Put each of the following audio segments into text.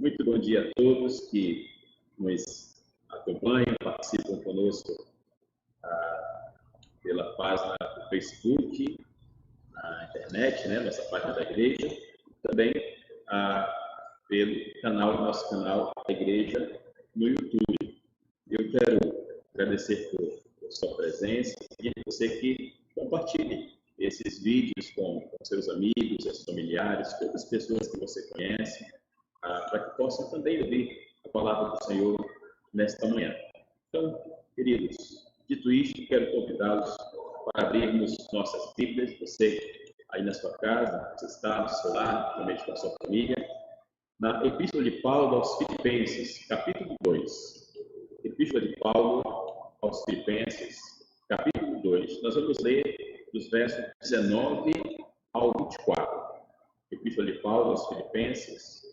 Muito bom dia a todos que nos acompanham, participam conosco pela página do Facebook, na internet, nossa página da igreja, também pelo nosso canal da igreja no YouTube. Eu quero agradecer por sua presença e a você que compartilhe esses vídeos com seus amigos, seus familiares, todas as pessoas que você conhece, para que possam também ouvir a palavra do Senhor nesta manhã. Então, queridos, dito isto, quero convidá-los para abrirmos nossas Bíblias, você aí na sua casa, você está no seu lar, também com a sua família, na Epístola de Paulo aos Filipenses, capítulo 2. Epístola de Paulo aos Filipenses, capítulo 2. Nós vamos ler dos versos 19 ao 24. Epístola de Paulo aos Filipenses,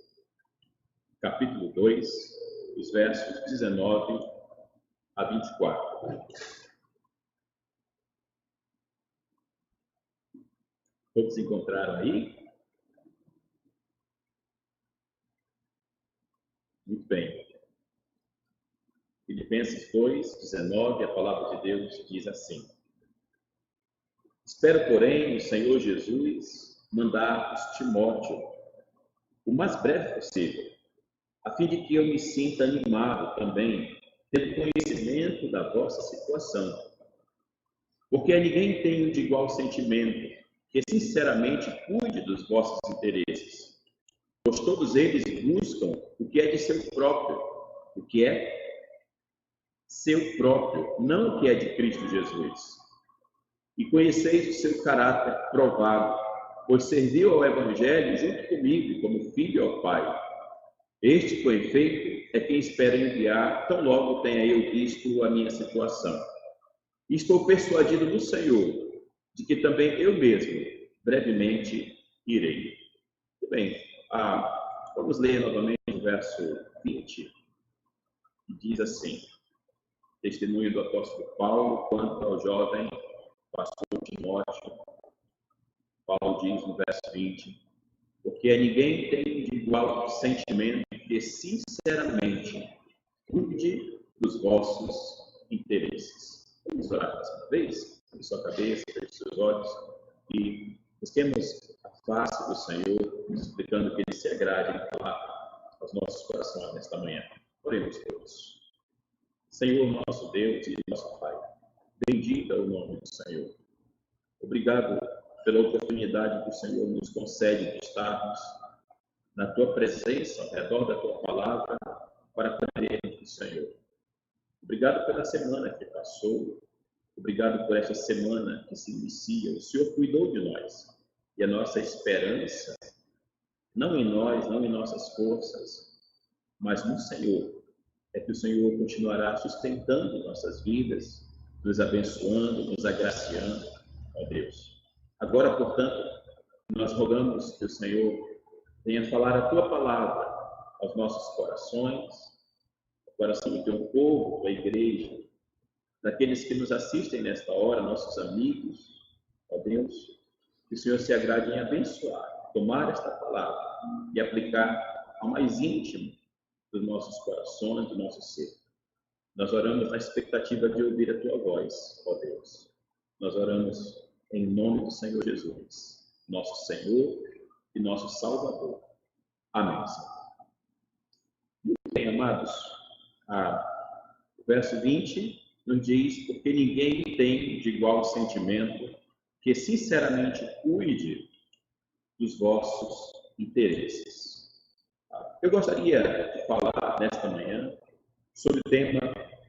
capítulo 2, os versos 19 a 24. Todos encontraram aí? Muito bem. Filipenses 2, 19, a palavra de Deus diz assim: Espero, porém, no Senhor Jesus mandar-vos Timóteo o mais breve possível, a fim de que eu me sinta animado também, tendo conhecimento da vossa situação. Porque a ninguém tenho de igual sentimento, que sinceramente cuide dos vossos interesses, pois todos eles buscam o que é de seu próprio, o que é seu próprio, não o que é de Cristo Jesus. E conheceis o seu caráter provado, pois serviu ao Evangelho junto comigo, como filho ao Pai. Este, com efeito, é quem espera enviar, tão logo tenha eu visto a minha situação. E estou persuadido no Senhor, de que também eu mesmo, brevemente, irei. Muito bem, vamos ler novamente o verso 20, que diz assim: testemunho do apóstolo Paulo quanto ao jovem pastor Timóteo. Paulo diz no verso 20: porque a ninguém tem de igual sentimento que sinceramente cuide dos vossos interesses. Vamos orar mais uma vez, com sua cabeça, com seus olhos, e busquemos a face do Senhor, explicando que Ele se agrade em falar aos nossos corações nesta manhã. Oremos todos. Senhor, nosso Deus e nosso Pai, bendito é o nome do Senhor. Obrigado pela oportunidade que o Senhor nos concede de estarmos na Tua presença, ao redor da Tua palavra, para aprendermos do Senhor. Obrigado pela semana que passou, obrigado por esta semana que se inicia. O Senhor cuidou de nós, e a nossa esperança, não em nós, não em nossas forças, mas no Senhor, é que o Senhor continuará sustentando nossas vidas, nos abençoando, nos agraciando, ó Deus. Agora, portanto, nós rogamos que o Senhor venha falar a Tua palavra aos nossos corações, ao coração do Teu povo, da igreja, daqueles que nos assistem nesta hora, nossos amigos, ó Deus, que o Senhor se agrade em abençoar, tomar esta palavra e aplicar ao mais íntimo dos nossos corações, do nosso ser. Nós oramos na expectativa de ouvir a Tua voz, ó Deus. Nós oramos em nome do Senhor Jesus, nosso Senhor e nosso Salvador. Amém, Senhor. Muito bem, amados. O verso 20 nos diz: porque ninguém tem de igual sentimento que sinceramente cuide dos vossos interesses. Eu gostaria de falar nesta manhã sobre o tema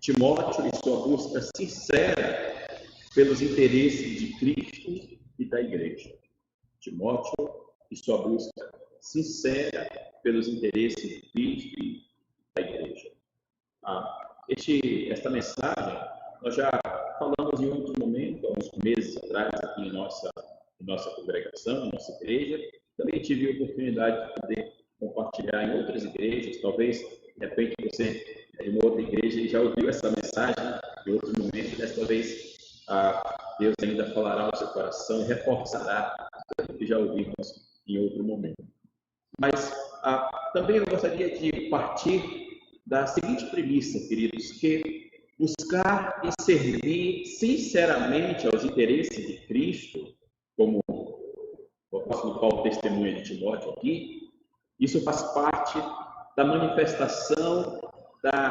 Timóteo e sua busca sincera pelos interesses de Cristo e da igreja. Timóteo e sua busca sincera pelos interesses de Cristo e da igreja. Esta mensagem nós já falamos em outro momento, há uns meses atrás, aqui em nossa congregação, em nossa igreja. Também tive a oportunidade de poder compartilhar em outras igrejas. Talvez, de repente, você é de uma outra igreja e já ouviu essa mensagem em outro momento. Desta vez, Deus ainda falará ao seu coração e reforçará o que já ouvimos em outro momento. Mas também eu gostaria de partir da seguinte premissa, queridos, que buscar e servir sinceramente aos interesses de Cristo, como o apóstolo Paulo testemunha de Timóteo aqui, isso faz parte da manifestação da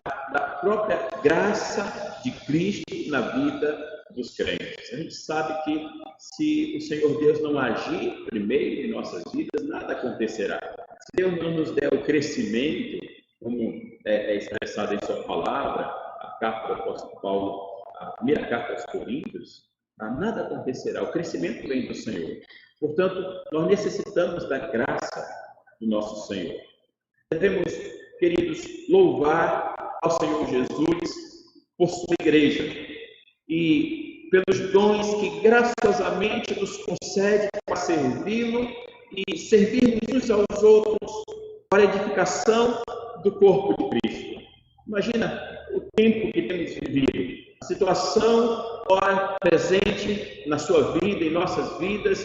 própria graça de Cristo na vida dos crentes. A gente sabe que se o Senhor Deus não agir primeiro em nossas vidas, nada acontecerá. Se Deus não nos der o crescimento, como é expressado em sua palavra, a carta do apóstolo Paulo, a primeira carta aos Coríntios, nada acontecerá. O crescimento vem do Senhor. Portanto, nós necessitamos da graça do nosso Senhor. Devemos, queridos, louvar ao Senhor Jesus por sua igreja e pelos dons que graciosamente nos concede para servi-lo e servirmos uns aos outros para a edificação do corpo de Cristo. Imagina o tempo que temos vivido, a situação ora presente na sua vida, em nossas vidas,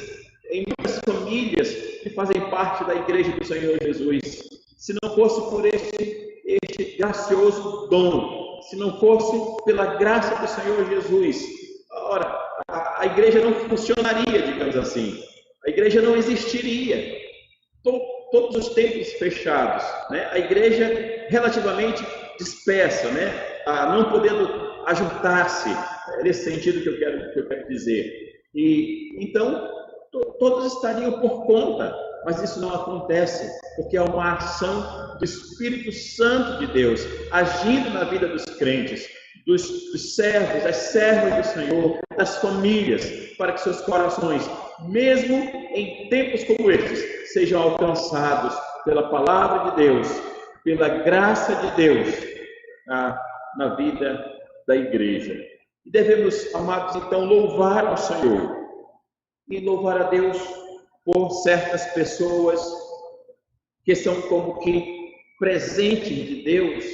em muitas famílias que fazem parte da igreja do Senhor Jesus. Se não fosse por este gracioso dom, se não fosse pela graça do Senhor Jesus, ora, a igreja não funcionaria, digamos assim. A igreja não existiria. Todos os templos fechados, né? A igreja relativamente dispersa, né? Não podendo ajuntar-se, nesse sentido que eu quero dizer. E então todos estariam por conta, mas isso não acontece, porque é uma ação do Espírito Santo de Deus agindo na vida dos crentes, dos servos, das servas do Senhor, das famílias, para que seus corações, mesmo em tempos como estes, sejam alcançados pela palavra de Deus, pela graça de Deus na vida da igreja. E devemos, amados, então, louvar ao Senhor e louvar a Deus por certas pessoas que são como que presentes de Deus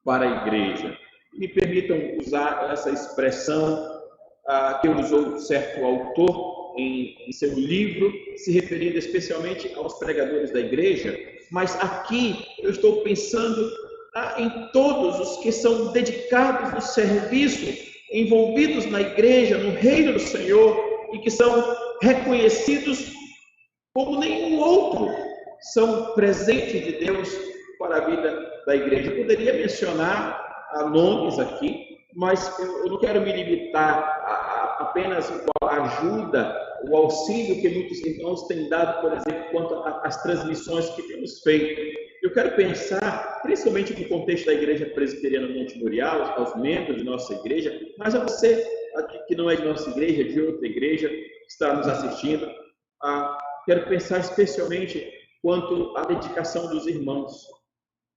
para a igreja. Me permitam usar essa expressão que usou certo autor em seu livro, se referindo especialmente aos pregadores da igreja, mas aqui eu estou pensando em todos os que são dedicados no serviço, envolvidos na igreja, no reino do Senhor, e que são reconhecidos como nenhum outro, são presentes de Deus para a vida da igreja. Eu poderia mencionar nomes aqui, mas eu não quero me limitar a apenas a ajuda, o auxílio que muitos irmãos têm dado, por exemplo, quanto às transmissões que temos feito. Eu quero pensar, principalmente no contexto da Igreja Presbiteriana Monte Moriá, aos membros de nossa igreja, mas a você que não é de nossa igreja, de outra igreja, que está nos assistindo. Quero pensar especialmente quanto à dedicação dos irmãos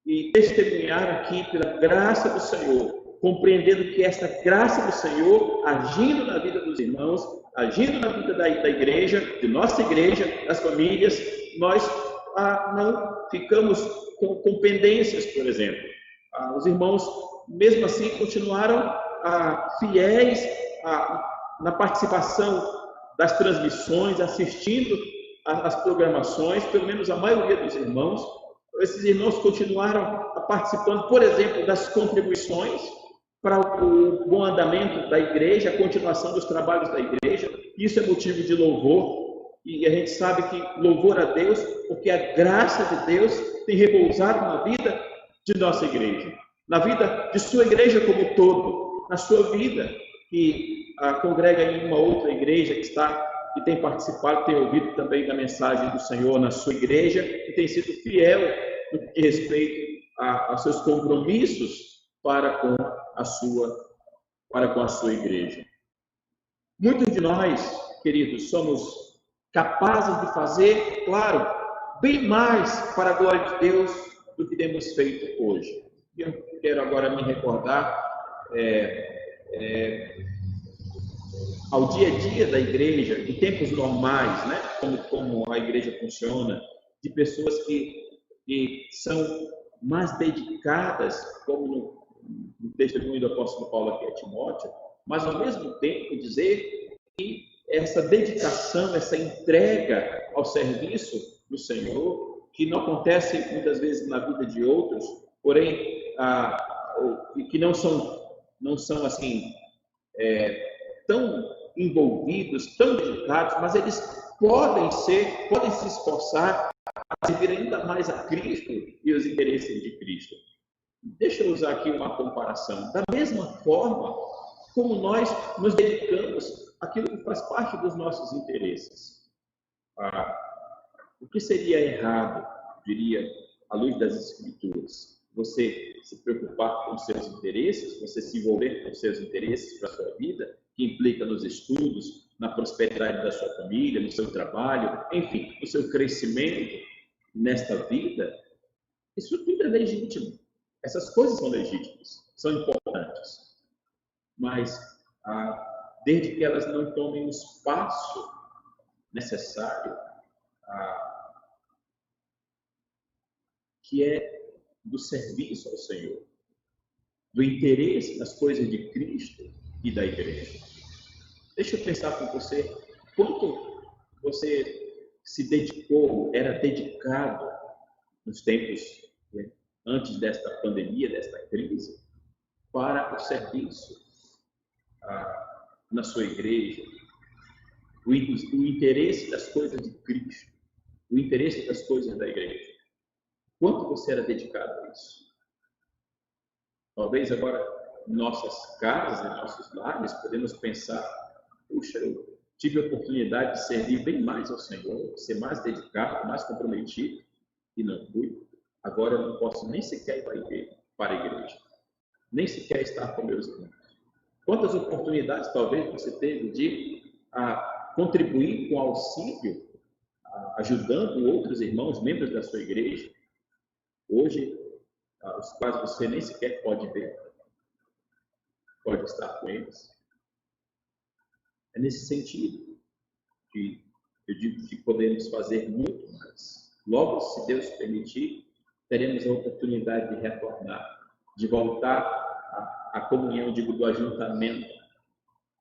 e testemunhar aqui pela graça do Senhor, compreendendo que essa graça do Senhor, agindo na vida dos irmãos, agindo na vida da igreja, de nossa igreja, das famílias, nós não ficamos com pendências, por exemplo. Os irmãos, mesmo assim, continuaram fiéis na participação das transmissões, assistindo às programações, pelo menos a maioria dos irmãos. Esses irmãos continuaram participando, por exemplo, das contribuições para o bom andamento da igreja, a continuação dos trabalhos da igreja. Isso é motivo de louvor, e a gente sabe que louvor a Deus, porque a graça de Deus tem repousado na vida de nossa igreja, na vida de sua igreja como um todo, na sua vida, que congrega em uma outra igreja que tem participado, tem ouvido também da mensagem do Senhor na sua igreja, e tem sido fiel no que respeito aos seus compromissos para com a sua igreja. Muitos de nós, queridos, somos capazes de fazer, claro, bem mais para a glória de Deus do que temos feito hoje. Eu quero agora me recordar ao dia a dia da igreja, em tempos normais, né? Como a igreja funciona, de pessoas que são mais dedicadas, como no testemunho do apóstolo Paulo aqui a Timóteo, mas ao mesmo tempo dizer que essa dedicação, essa entrega ao serviço do Senhor que não acontecem muitas vezes na vida de outros, porém, que não são assim, tão envolvidos, tão dedicados, mas eles podem se esforçar a servir ainda mais a Cristo e os interesses de Cristo. Deixa eu usar aqui uma comparação. Da mesma forma como nós nos dedicamos àquilo que faz parte dos nossos interesses. O que seria errado, diria, à luz das Escrituras? Você se preocupar com seus interesses, você se envolver com seus interesses para a sua vida, que implica nos estudos, na prosperidade da sua família, no seu trabalho, enfim, no seu crescimento nesta vida. Isso tudo é legítimo. Essas coisas são legítimas, são importantes. Mas, desde que elas não tomem o espaço necessário, que é do serviço ao Senhor, do interesse nas coisas de Cristo e da igreja. Deixa eu pensar com você, quanto você se dedicou, era dedicado nos tempos antes desta pandemia, desta crise, para o serviço na sua igreja, o interesse das coisas de Cristo, o interesse das coisas da igreja. Quanto você era dedicado a isso? Talvez agora, em nossas casas, em nossos lares, podemos pensar, puxa, eu tive a oportunidade de servir bem mais ao Senhor, ser mais dedicado, mais comprometido, e não fui. Agora eu não posso nem sequer ir para a igreja, nem sequer estar com meus irmãos. Quantas oportunidades talvez você teve de contribuir com auxílio, ajudando outros irmãos, membros da sua igreja, hoje, os quais você nem sequer pode ver, pode estar com eles. É nesse sentido que eu digo que podemos fazer muito mais. Logo, se Deus permitir, teremos a oportunidade de retornar, de voltar à comunhão, digo, do ajuntamento.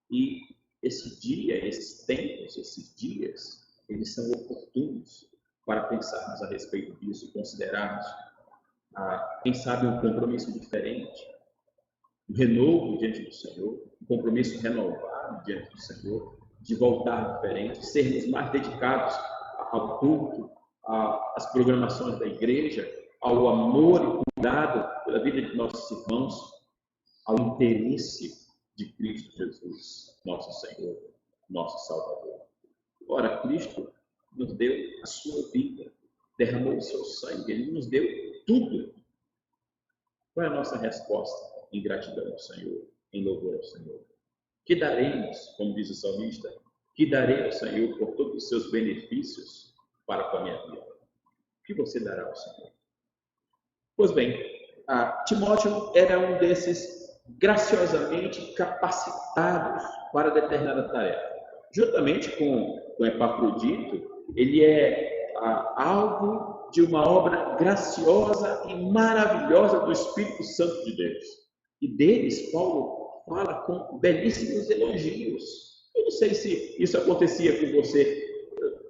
E esse dia, esses tempos, esses dias, eles são oportunos para pensarmos a respeito disso e considerarmos, quem sabe, um compromisso diferente, um renovo diante do Senhor, um compromisso renovado diante do Senhor, de voltar diferente, sermos mais dedicados ao culto, às programações da igreja, ao amor e cuidado pela vida de nossos irmãos, ao interesse de Cristo Jesus, nosso Senhor, nosso Salvador. Ora, Cristo nos deu a sua vida, derramou o seu sangue, Ele nos deu tudo. Qual é a nossa resposta em gratidão ao Senhor, em louvor ao Senhor? Que daremos, como diz o salmista, que darei ao Senhor por todos os seus benefícios para com a minha vida? O que você dará ao Senhor? Pois bem, Timóteo era um desses graciosamente capacitados para determinada tarefa. Juntamente com Epafrodito, ele é alvo de uma obra graciosa e maravilhosa do Espírito Santo de Deus. E deles, Paulo fala com belíssimos elogios. Eu não sei se isso acontecia com você,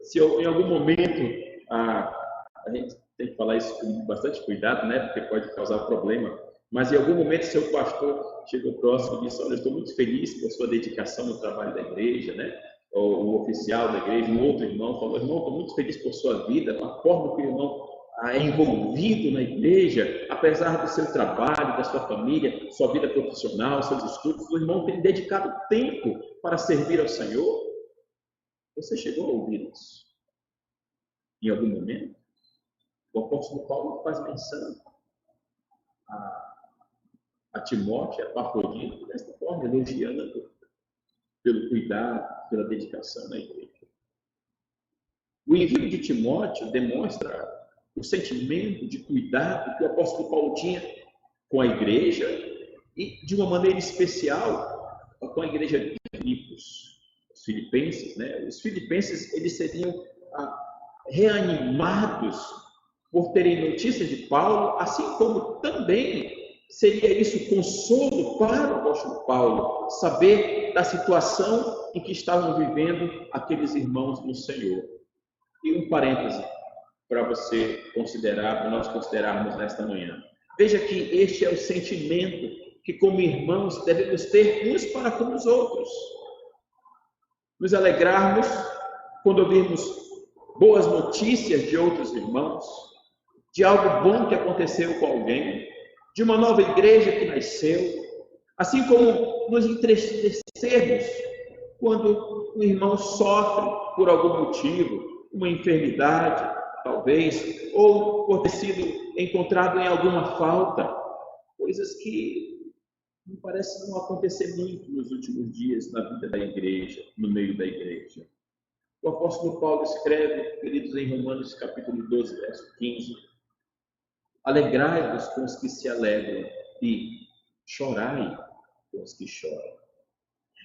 se em algum momento, a gente tem que falar isso com bastante cuidado, né? Porque pode causar problema. Mas em algum momento, seu pastor chegou próximo e disse: olha, eu estou muito feliz com a sua dedicação no trabalho da igreja, né? Ou o oficial da igreja, um outro irmão falou: irmão, estou muito feliz por sua vida, a forma que o irmão é envolvido na igreja, apesar do seu trabalho, da sua família, sua vida profissional, seus estudos, o irmão tem dedicado tempo para servir ao Senhor. Você chegou a ouvir isso? Em algum momento? O apóstolo Paulo faz menção a Timóteo, a Epafrodito, desta forma, elogiando pelo cuidado, pela dedicação na igreja. O envio de Timóteo demonstra o sentimento de cuidado que o apóstolo Paulo tinha com a igreja e, de uma maneira especial, com a igreja de Filipos, os filipenses, né? Os filipenses, eles seriam reanimados por terem notícias de Paulo, assim como também seria isso consolo para o apóstolo Paulo, saber da situação em que estavam vivendo aqueles irmãos no Senhor. E um parêntese, para você considerar, para nós considerarmos nesta manhã. Veja que este é o sentimento que, como irmãos, devemos ter uns para com os outros. Nos alegrarmos quando ouvirmos boas notícias de outros irmãos, de algo bom que aconteceu com alguém, de uma nova igreja que nasceu, assim como nos entristecermos quando um irmão sofre por algum motivo, uma enfermidade, talvez, ou por ter sido encontrado em alguma falta, coisas que me parece não acontecer muito nos últimos dias na vida da igreja, no meio da igreja. O apóstolo Paulo escreve, queridos, em Romanos capítulo 12, verso 15, alegrai-vos com os que se alegram e chorai com os que choram.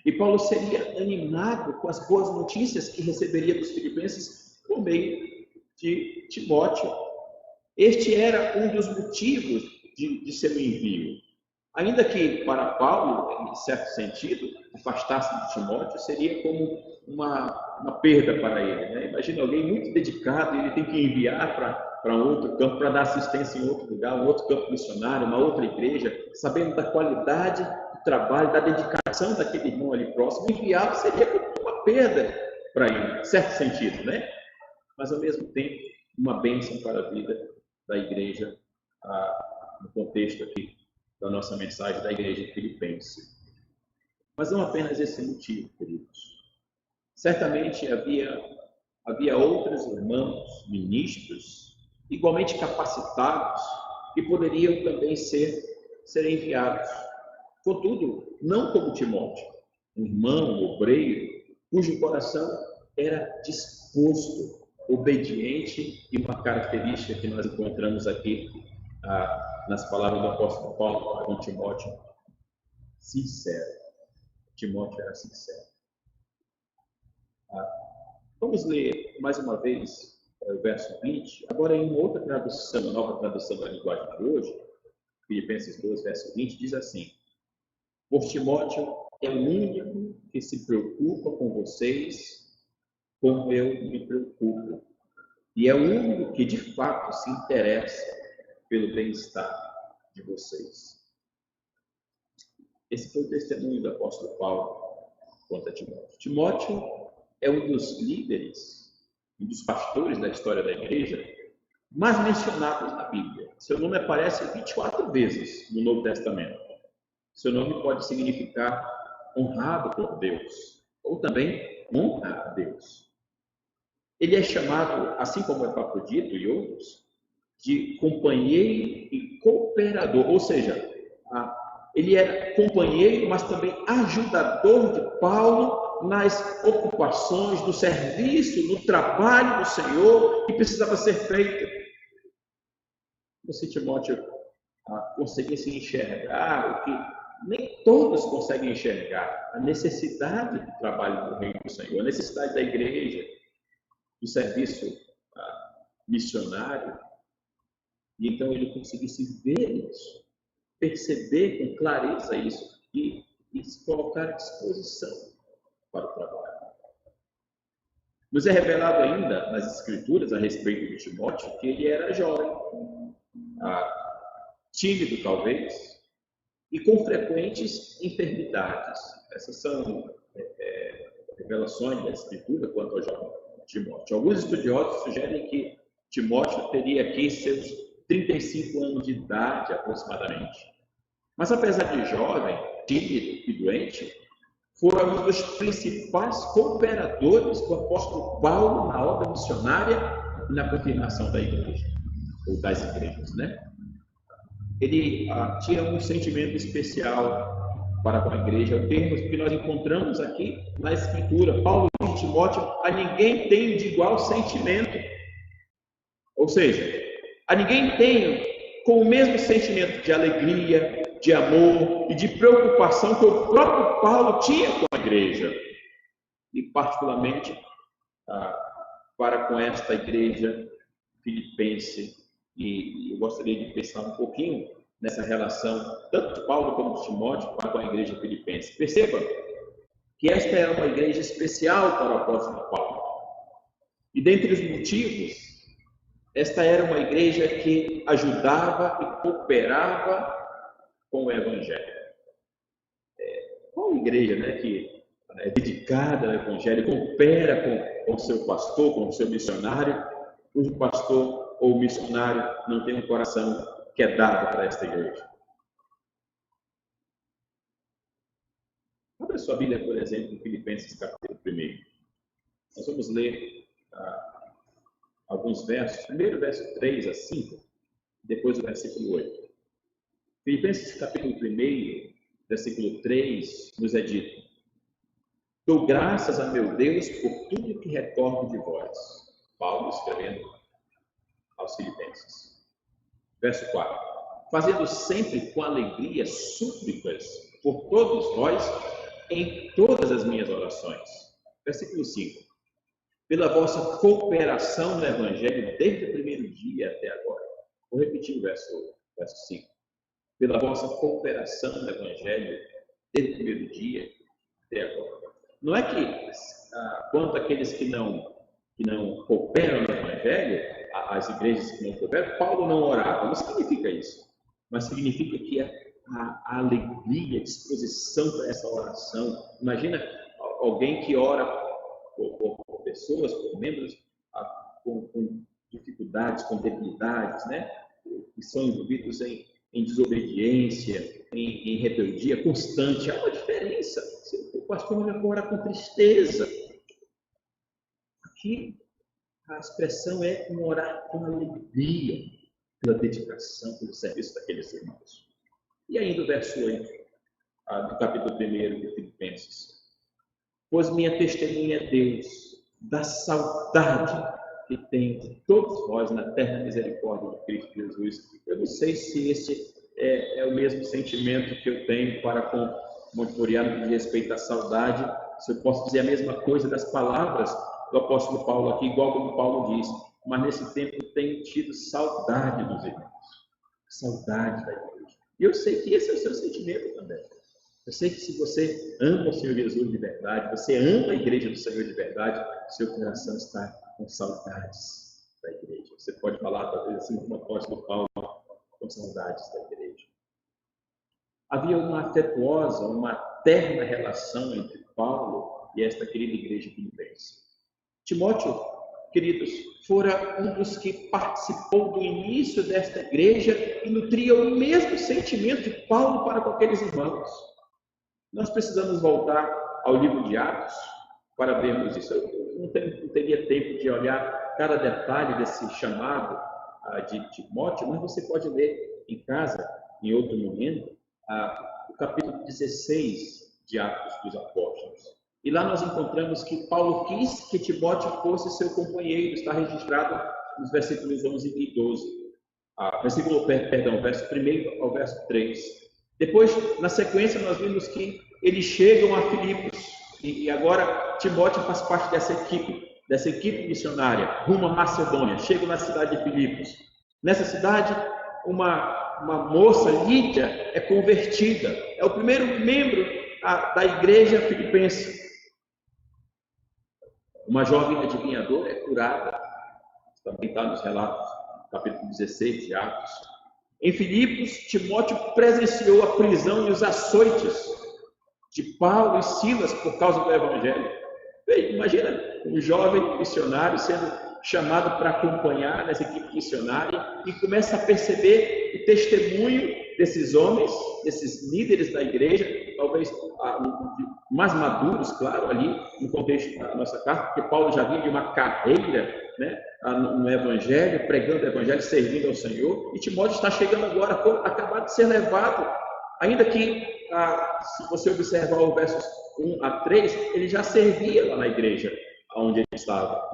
E Paulo seria animado com as boas notícias que receberia dos filipenses por meio de Timóteo. Este era um dos motivos de seu envio. Ainda que para Paulo, em certo sentido, afastar-se de Timóteo seria como uma perda para ele, né? Imagina alguém muito dedicado e ele tem que enviar para um outro campo, para dar assistência em outro lugar, um outro campo missionário, uma outra igreja, sabendo da qualidade do trabalho, da dedicação daquele irmão ali próximo. Enviá-lo seria como uma perda para ele, em certo sentido, né? Mas ao mesmo tempo uma bênção para a vida da igreja, no contexto aqui da nossa mensagem da igreja filipense. Mas não apenas esse motivo, queridos. Certamente havia outros irmãos, ministros, igualmente capacitados, que poderiam também ser enviados. Contudo, não como Timóteo, um irmão, obreiro, cujo coração era disposto, obediente, e uma característica que nós encontramos aqui nas palavras do apóstolo Paulo com Timóteo, sincero. Timóteo era sincero. Vamos ler mais uma vez o verso 20, agora em uma outra tradução, nova tradução da linguagem de hoje, Filipenses 2, verso 20, diz assim: pois Timóteo é o único que se preocupa com vocês como eu me preocupo, e é o único que de fato se interessa pelo bem-estar de vocês. Esse foi o testemunho do apóstolo Paulo contra Timóteo. Timóteo é um dos líderes, um dos pastores da história da igreja mais mencionados na Bíblia. Seu nome aparece 24 vezes no Novo Testamento. Seu nome pode significar honrado por Deus, ou também honra a Deus. Ele é chamado, assim como Epafrodito e outros, de companheiro e cooperador, ou seja, ele era companheiro, mas também ajudador de Paulo nas ocupações, no serviço, no trabalho do Senhor que precisava ser feito. Se Timóteo conseguisse enxergar o que nem todos conseguem enxergar, a necessidade do trabalho do reino do Senhor, a necessidade da igreja, do serviço missionário, e então ele conseguisse ver isso, perceber com clareza isso e se colocar à disposição para o trabalho. Nos é revelado ainda nas Escrituras a respeito de Timóteo que ele era jovem, tímido talvez, e com frequentes enfermidades. Essas são revelações da Escritura quanto ao jovem Timóteo. Alguns estudiosos sugerem que Timóteo teria aqui seus 35 anos de idade aproximadamente. Mas apesar de jovem, tímido e doente, foi um dos principais cooperadores do apóstolo Paulo na obra missionária e na confirmação da igreja, ou das igrejas, né? Ele tinha um sentimento especial para com a igreja, o termo que nós encontramos aqui na Escritura. Paulo diz a Timóteo: a ninguém tem de igual sentimento. Ou seja, a ninguém tem com o mesmo sentimento de alegria, de amor e de preocupação que o próprio Paulo tinha com a igreja. E particularmente para com esta igreja filipense. E eu gostaria de pensar um pouquinho nessa relação, tanto de Paulo como de Timóteo, para com a igreja filipense. Perceba que esta era uma igreja especial para o apóstolo Paulo. E dentre os motivos Esta era uma igreja que ajudava e cooperava com o Evangelho. Qual igreja, né, que é dedicada ao Evangelho, coopera com o seu pastor, com o seu missionário, cujo pastor ou missionário não tem um coração que é dado para esta igreja? Abra sua Bíblia, por exemplo, em Filipenses capítulo 1. Nós vamos ler alguns versos. Primeiro, verso 3 a 5, depois o versículo 8. Filipenses capítulo 1, versículo 3, nos é dito: dou graças a meu Deus por tudo que recordo de vós. Paulo escrevendo aos Filipenses. Verso 4. Fazendo sempre com alegria súplicas por todos vós em todas as minhas orações. Versículo 5. Pela vossa cooperação no Evangelho desde o primeiro dia até agora. Vou repetir o verso 5. Pela vossa cooperação no Evangelho desde o primeiro dia até agora. Não é que, quanto àqueles que não cooperam no Evangelho, as igrejas que não cooperam, Paulo não orava. Não significa isso. Mas significa que a alegria, a disposição para essa oração. Imagina alguém que ora por pessoas, por membros com dificuldades, com debilidades, né? Que são envolvidos em desobediência, em rebeldia constante. Há uma diferença. O pastor não ora com tristeza. Aqui a expressão é orar com alegria, pela dedicação, pelo serviço daqueles irmãos. E ainda o verso 8, do capítulo 1 de Filipenses. Pois minha testemunha é Deus, da saudade que tenho de todos vós na terra misericórdia de Cristo Jesus. Eu não sei se esse é o mesmo sentimento que eu tenho para com Montforiano no que diz respeito à saudade, se eu posso dizer a mesma coisa das palavras do apóstolo Paulo aqui, igual como Paulo diz, mas nesse tempo eu tenho tido saudade dos irmãos, saudade da igreja. E eu sei que esse é o seu sentimento também. Eu sei que se você ama o Senhor Jesus de verdade, você ama a igreja do Senhor de verdade, seu coração está com saudades da igreja. Você pode falar, talvez assim, como o apóstolo Paulo, com saudades da igreja. Havia uma afetuosa, uma terna relação entre Paulo e esta querida igreja filipense. Timóteo, queridos, fora um dos que participou do início desta igreja e nutria o mesmo sentimento de Paulo para com aqueles irmãos. Nós precisamos voltar ao livro de Atos para vermos isso. Eu não teria tempo de olhar cada detalhe desse chamado de Timóteo, mas você pode ler em casa, em outro momento, o capítulo 16 de Atos dos Apóstolos. E lá nós encontramos que Paulo quis que Timóteo fosse seu companheiro. Está registrado nos versículos 11 e 12. Verso 1 ao verso 3. Depois, na sequência, nós vimos que eles chegam a Filipos. E agora Timóteo faz parte dessa equipe missionária, rumo à Macedônia. Chegam na cidade de Filipos. Nessa cidade, uma moça, Lídia, é convertida. É o primeiro membro da igreja filipense. Uma jovem adivinhadora é curada. Também está nos relatos, capítulo 16 de Atos. Em Filipos, Timóteo presenciou a prisão e os açoites de Paulo e Silas por causa do Evangelho. Imagina um jovem missionário sendo chamado para acompanhar nessa equipe missionária e começa a perceber o testemunho desses homens, desses líderes da igreja, talvez mais maduros, claro, ali no contexto da nossa carta, porque Paulo já vinha de uma carreira, né, no Evangelho, pregando o Evangelho, servindo ao Senhor, e Timóteo está chegando agora, acabado de ser levado, ainda que, se você observar os versos 1 a 3, ele já servia lá na igreja, onde ele estava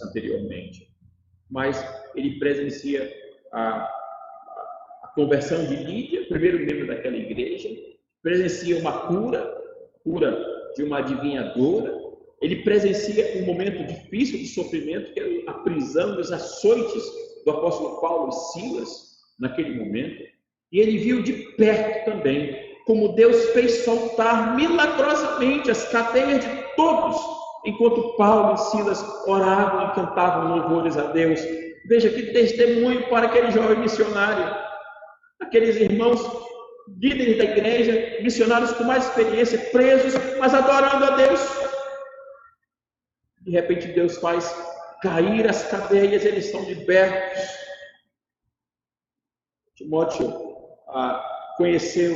anteriormente. Mas ele presencia a conversão de Lídia, primeiro membro daquela igreja, presencia uma cura de uma adivinhadora, ele presencia um momento difícil de sofrimento, que é a prisão dos açoites do apóstolo Paulo e Silas, naquele momento, e ele viu de perto também como Deus fez soltar milagrosamente as cadeias de todos enquanto Paulo e Silas oravam e cantavam louvores a Deus. Veja que testemunho para aquele jovem missionário, aqueles irmãos, líderes da igreja, missionários com mais experiência, presos, mas adorando a Deus. De repente Deus faz cair as cadeias, eles são libertos. Timóteo conheceu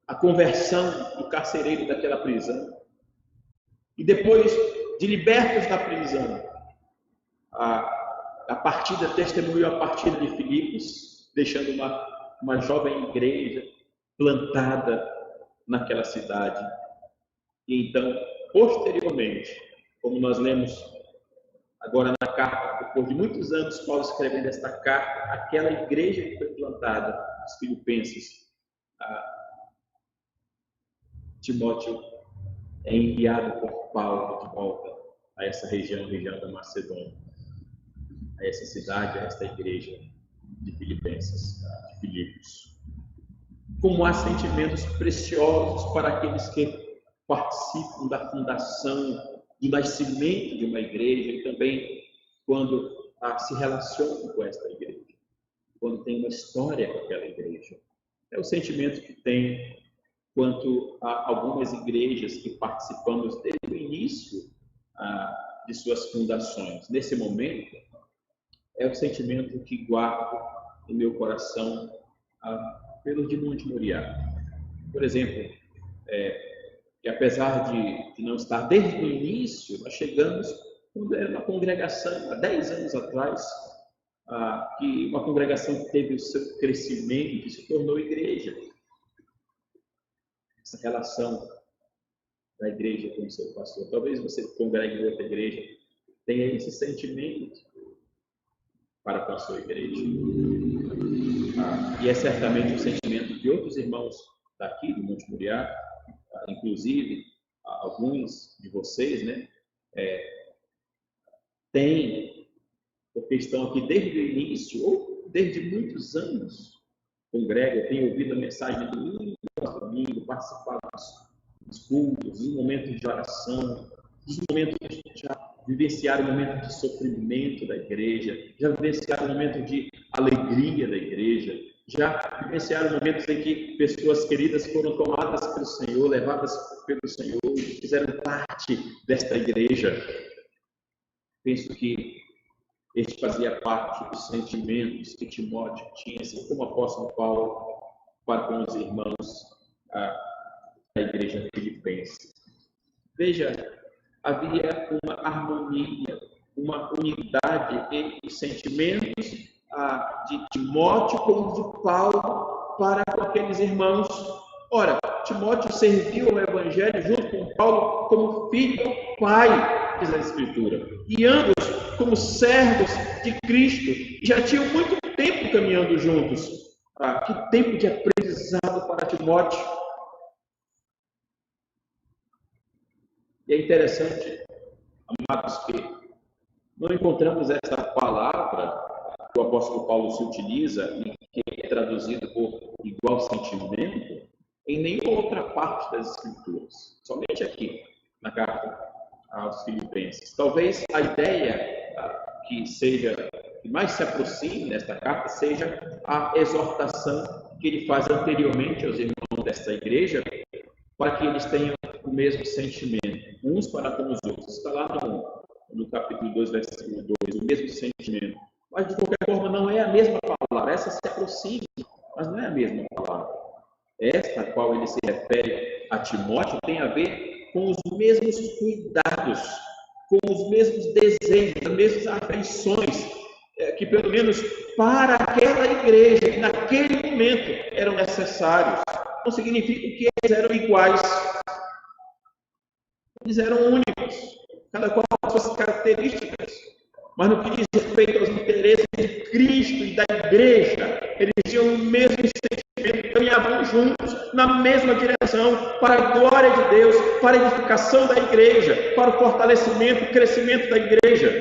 a conversão do carcereiro daquela prisão. E depois de libertos da prisão, a partida testemunhou a partida de Filipos, deixando uma jovem igreja plantada naquela cidade. E então, posteriormente, como nós lemos agora na carta, depois de muitos anos, Paulo escrevendo esta carta, aquela igreja que foi plantada, os filipenses, Timóteo é enviado por Paulo de volta a essa região da Macedônia, a essa cidade, a esta igreja de Filipenses, de Filipos. Como há sentimentos preciosos para aqueles que participam da fundação, do nascimento de uma igreja e também quando se relacionam com esta igreja, quando tem uma história com aquela igreja. É o sentimento que tem quanto a algumas igrejas que participamos desde o início de suas fundações. Nesse momento, é o sentimento que guardo no meu coração pelo de Monte Moriá. Por exemplo, que apesar de não estar desde o início, nós chegamos quando era uma congregação, há 10 anos atrás, que uma congregação que teve o seu crescimento e se tornou igreja. Essa relação da igreja com o seu pastor. Talvez você congregue em outra igreja, tenha esse sentimento para com a sua igreja. E é certamente o sentimento de outros irmãos daqui, do Monte Moriá, inclusive alguns de vocês, né, têm, porque estão aqui desde o início, ou desde muitos anos, congregam, têm ouvido a mensagem de domingo após domingo, participado dos cultos, dos momentos de oração, dos momentos de vivenciar o momento de sofrimento da igreja, já vivenciar o momento de alegria da igreja, já vivenciaram momentos em que pessoas queridas foram tomadas pelo Senhor, levadas pelo Senhor, fizeram parte desta igreja. Penso que este fazia parte dos sentimentos que Timóteo tinha, assim como o apóstolo Paulo, para com os irmãos da igreja filipense. Veja, havia uma harmonia, uma unidade entre os sentimentos de Timóteo como de Paulo para com aqueles irmãos. Ora, Timóteo serviu ao Evangelho junto com Paulo como filho do Pai, diz a Escritura. E ambos como servos de Cristo. Já tinham muito tempo caminhando juntos. Que tempo de aprendizado para Timóteo. E é interessante, amados, que não encontramos essa palavra que o apóstolo Paulo se utiliza e que é traduzido por igual sentimento em nenhuma outra parte das Escrituras, somente aqui na carta aos Filipenses. Talvez a ideia que mais se aproxime desta carta seja a exortação que ele faz anteriormente aos irmãos desta igreja, para que eles tenham o mesmo sentimento, uns para com os outros. Está lá no capítulo 2, versículo 2, o mesmo sentimento. Mas, de qualquer forma, não é a mesma palavra. Essa se aproxima, mas não é a mesma palavra. Esta a qual ele se refere a Timóteo tem a ver com os mesmos cuidados, com os mesmos desejos, as mesmas afeições, que pelo menos para aquela igreja, naquele momento, eram necessários. Não significa que eles eram iguais. Eles eram únicos, cada qual com as suas características. Mas no que diz respeito aos interesses de Cristo e da igreja, eles tinham o mesmo sentimento, caminhavam juntos, na mesma direção, para a glória de Deus, para a edificação da igreja, para o fortalecimento e crescimento da igreja.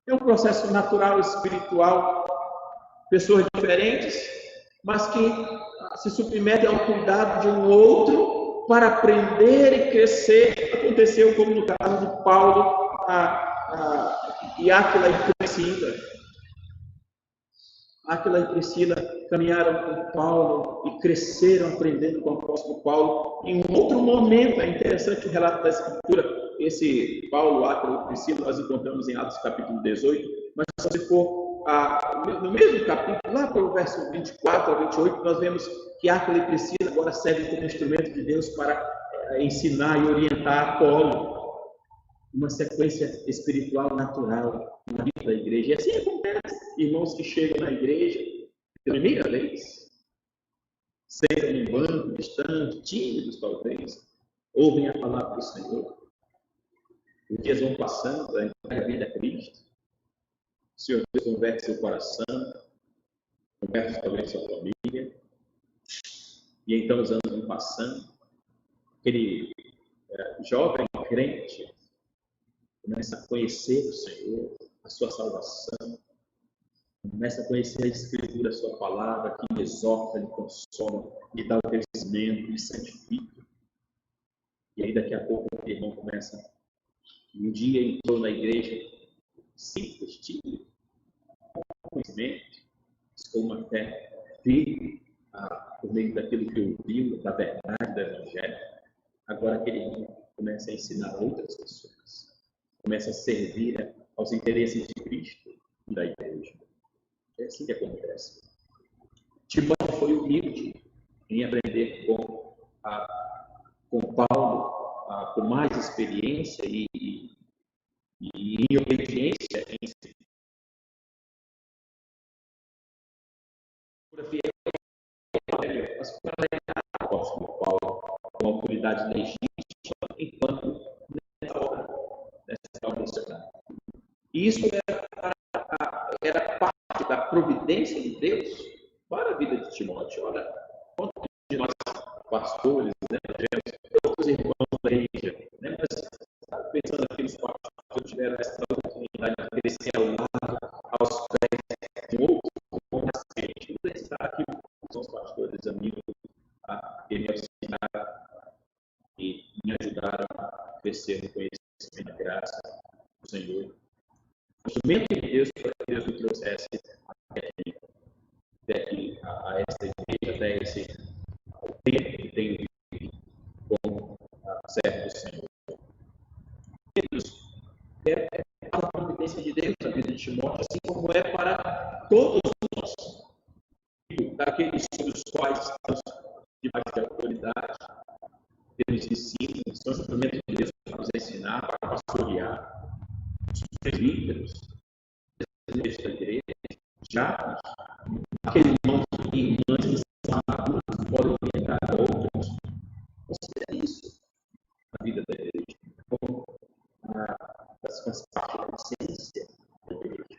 É um processo natural, espiritual, pessoas diferentes, mas que se submetem ao cuidado de um outro, para aprender e crescer. Aconteceu como no caso de Paulo e Áquila e Priscila. Áquila e Priscila caminharam com Paulo e cresceram aprendendo com o apóstolo Paulo. Em um outro momento, é interessante o relato da Escritura, esse Paulo, Áquila e Priscila, nós encontramos em Atos capítulo 18, mas se você for no mesmo capítulo, lá para o verso 24 a 28, nós vemos que Áquila e Priscila agora servem como instrumento de Deus para ensinar e orientar Apolo. Uma sequência espiritual natural na vida da igreja. E assim acontece. Irmãos que chegam na igreja pela primeira vez, sentam num banco distante, tímidos talvez, ouvem a palavra do Senhor. Os dias vão passando, a vida a Cristo. O Senhor Deus converte seu coração, converte talvez sua família. E então os anos vão passando. Aquele jovem crente começa a conhecer o Senhor, a sua salvação, começa a conhecer a Escritura, a sua palavra, que lhe exorta, lhe consola, lhe dá o crescimento, lhe santifica. E aí daqui a pouco o irmão começa, um dia entrou na igreja, simples, tímido, com conhecimento, com uma fé firme, por meio daquilo que ouviu, da verdade do Evangelho. Agora aquele irmão começa a ensinar outras pessoas, começa a servir aos interesses de Cristo e da igreja. É assim que acontece. Timóteo foi humilde em aprender com Paulo, com mais experiência e em obediência, em fiel, mas para o apóstolo Paulo com autoridade legítima enquanto nessa obra missionária. E isso era parte da providência de Deus para a vida de Timóteo. Olha, quantos de nós pastores, né, outros irmãos da igreja, né, mas pensando naqueles pastores que tiveram essa oportunidade de crescer ao lado, aos pés de outros, como nascente. Vou estar aqui com os pastores amigos que me ensinaram e me ajudaram a crescer no conhecimento da graça do Senhor. O instrumento de Deus para que Deus me trouxesse até aqui, a esta igreja, até esse tempo que tenho vivido como servo do Senhor. Deus é a providência de Deus na vida de Timóteo, assim como é para todos nós, daqueles sobre os quais estamos debaixo de autoridade, pelos ensinos, são instrumentos de Deus para nos ensinar, para pastorear, os presbíteros, da igreja, já aqueles irmãos e irmãs que são maduros podem orientar a outros. Considere isso na vida da igreja, como faz parte da essência da igreja.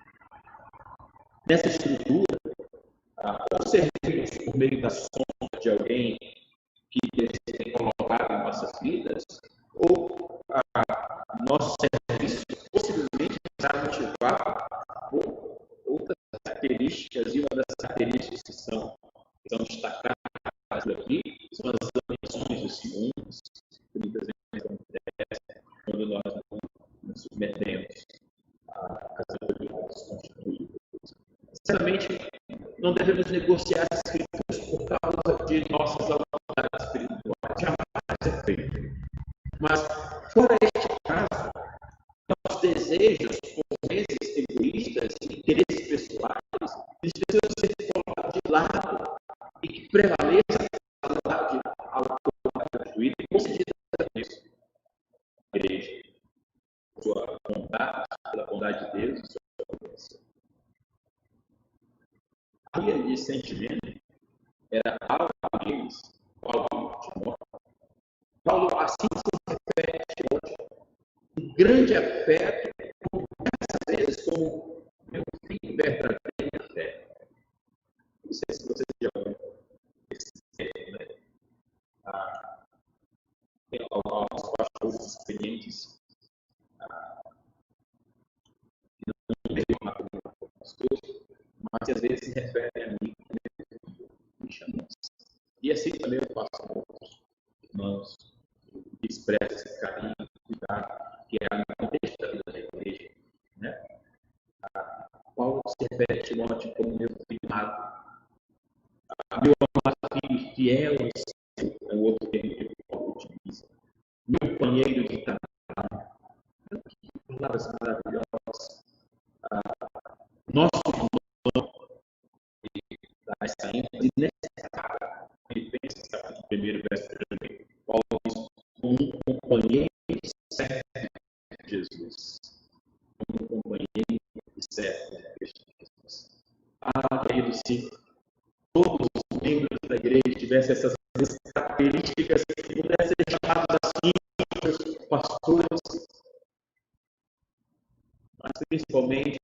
Nessa estrutura, ou servimos por meio da sombra de alguém que Deus tem colocado em nossas vidas, ou nosso serviço possivelmente será motivado por outras características, e uma das características que são destacadas aqui são as ambições dos ciúmes, que muitas vezes acontecem quando nós nos submetemos às autoridades constituídas. Sinceramente, não devemos negociar as escrituras por causa de nossas autoridades espirituais. Jamais é feito. Mas, fora este caso, nossos desejos, por vezes egoístas, interesses pessoais, eles precisam ser colocados de lado e que prevaleça a autoridade constituída e concedida a Deus. A igreja, sua bondade, pela bondade de Deus e sua providência. A linha de sentimento era algo deles, Paulo de Timóteo. Paulo assim se repete hoje. Um grande afeto, diversas vezes, como meu filho verdadeiro fé. Não sei se vocês já ouviram esse termo, né? Tem alguns pastores experientes que não têm uma comunidade pastor, mas às vezes se referem a mim, me chamam. E assim também eu faço com outros irmãos expressa esse carinho, cuidado, que é no contexto da vida da igreja, né? Paulo se refere a Timóteo como meu filho amado. Meu amado filho fiel ao Senhor, é o outro termo que Paulo utiliza. Meu companheiro de trabalho. Que palavras maravilhosas. Nosso irmão, dá essa ênfase nessa cara. Filipenses, capítulo 1, verso 1. Paulo diz, como um companheiro de servo de Jesus. Como um companheiro de servo de Jesus. Querido, se todos os membros da igreja tivessem essas características que pudessem ser chamados assim, pastores, mas principalmente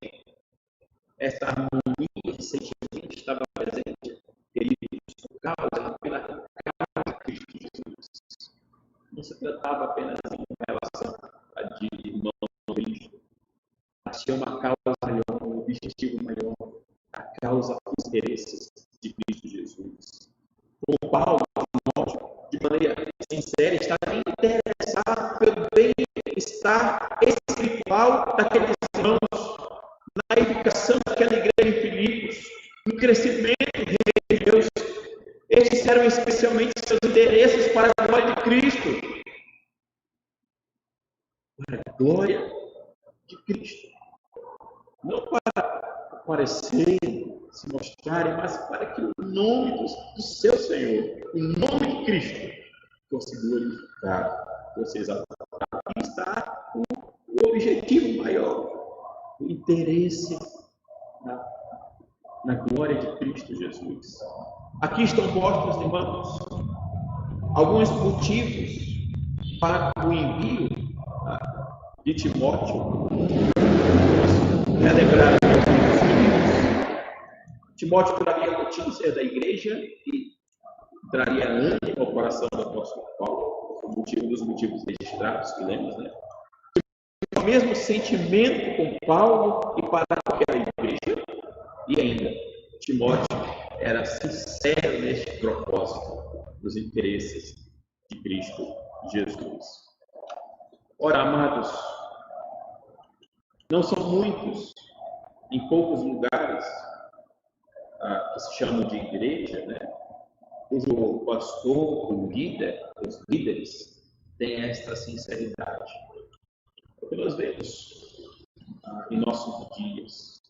essa harmonia de sentimento estava presente, queridos, por causa de Cristo Jesus. Não se tratava apenas de uma relação de irmão Cristo, mas tinha uma causa maior, um objetivo maior, a causa dos interesses de Cristo Jesus. Com Paulo, de maneira sincera, estava interessado pelo bem-estar espiritual daqueles irmãos, na edificação daquela igreja em Filipos, no crescimento do reino de Deus. Estes eram especialmente seus interesses para a glória de Cristo. Para a glória de Cristo. Não para aparecer, se mostrarem, mas para que o nome do seu Senhor, o nome de Cristo, fosse glorificado, fosse exaltado. Aqui está o objetivo maior, o interesse na glória de Cristo Jesus. Aqui estão postos, irmãos, alguns motivos para o envio de Timóteo. Relembrar Timóteo traria notícias da igreja e traria ânimo ao coração do apóstolo Paulo, um dos motivos registrados que lemos, né? O mesmo sentimento com Paulo e para aquela igreja, e ainda, Timóteo era sincero neste propósito dos interesses de Cristo Jesus. Ora, amados, não são muitos, em poucos lugares, que se chamam de igreja, né? Cujo pastor, o líder, os líderes, têm esta sinceridade. É o que nós vemos em nossos dias.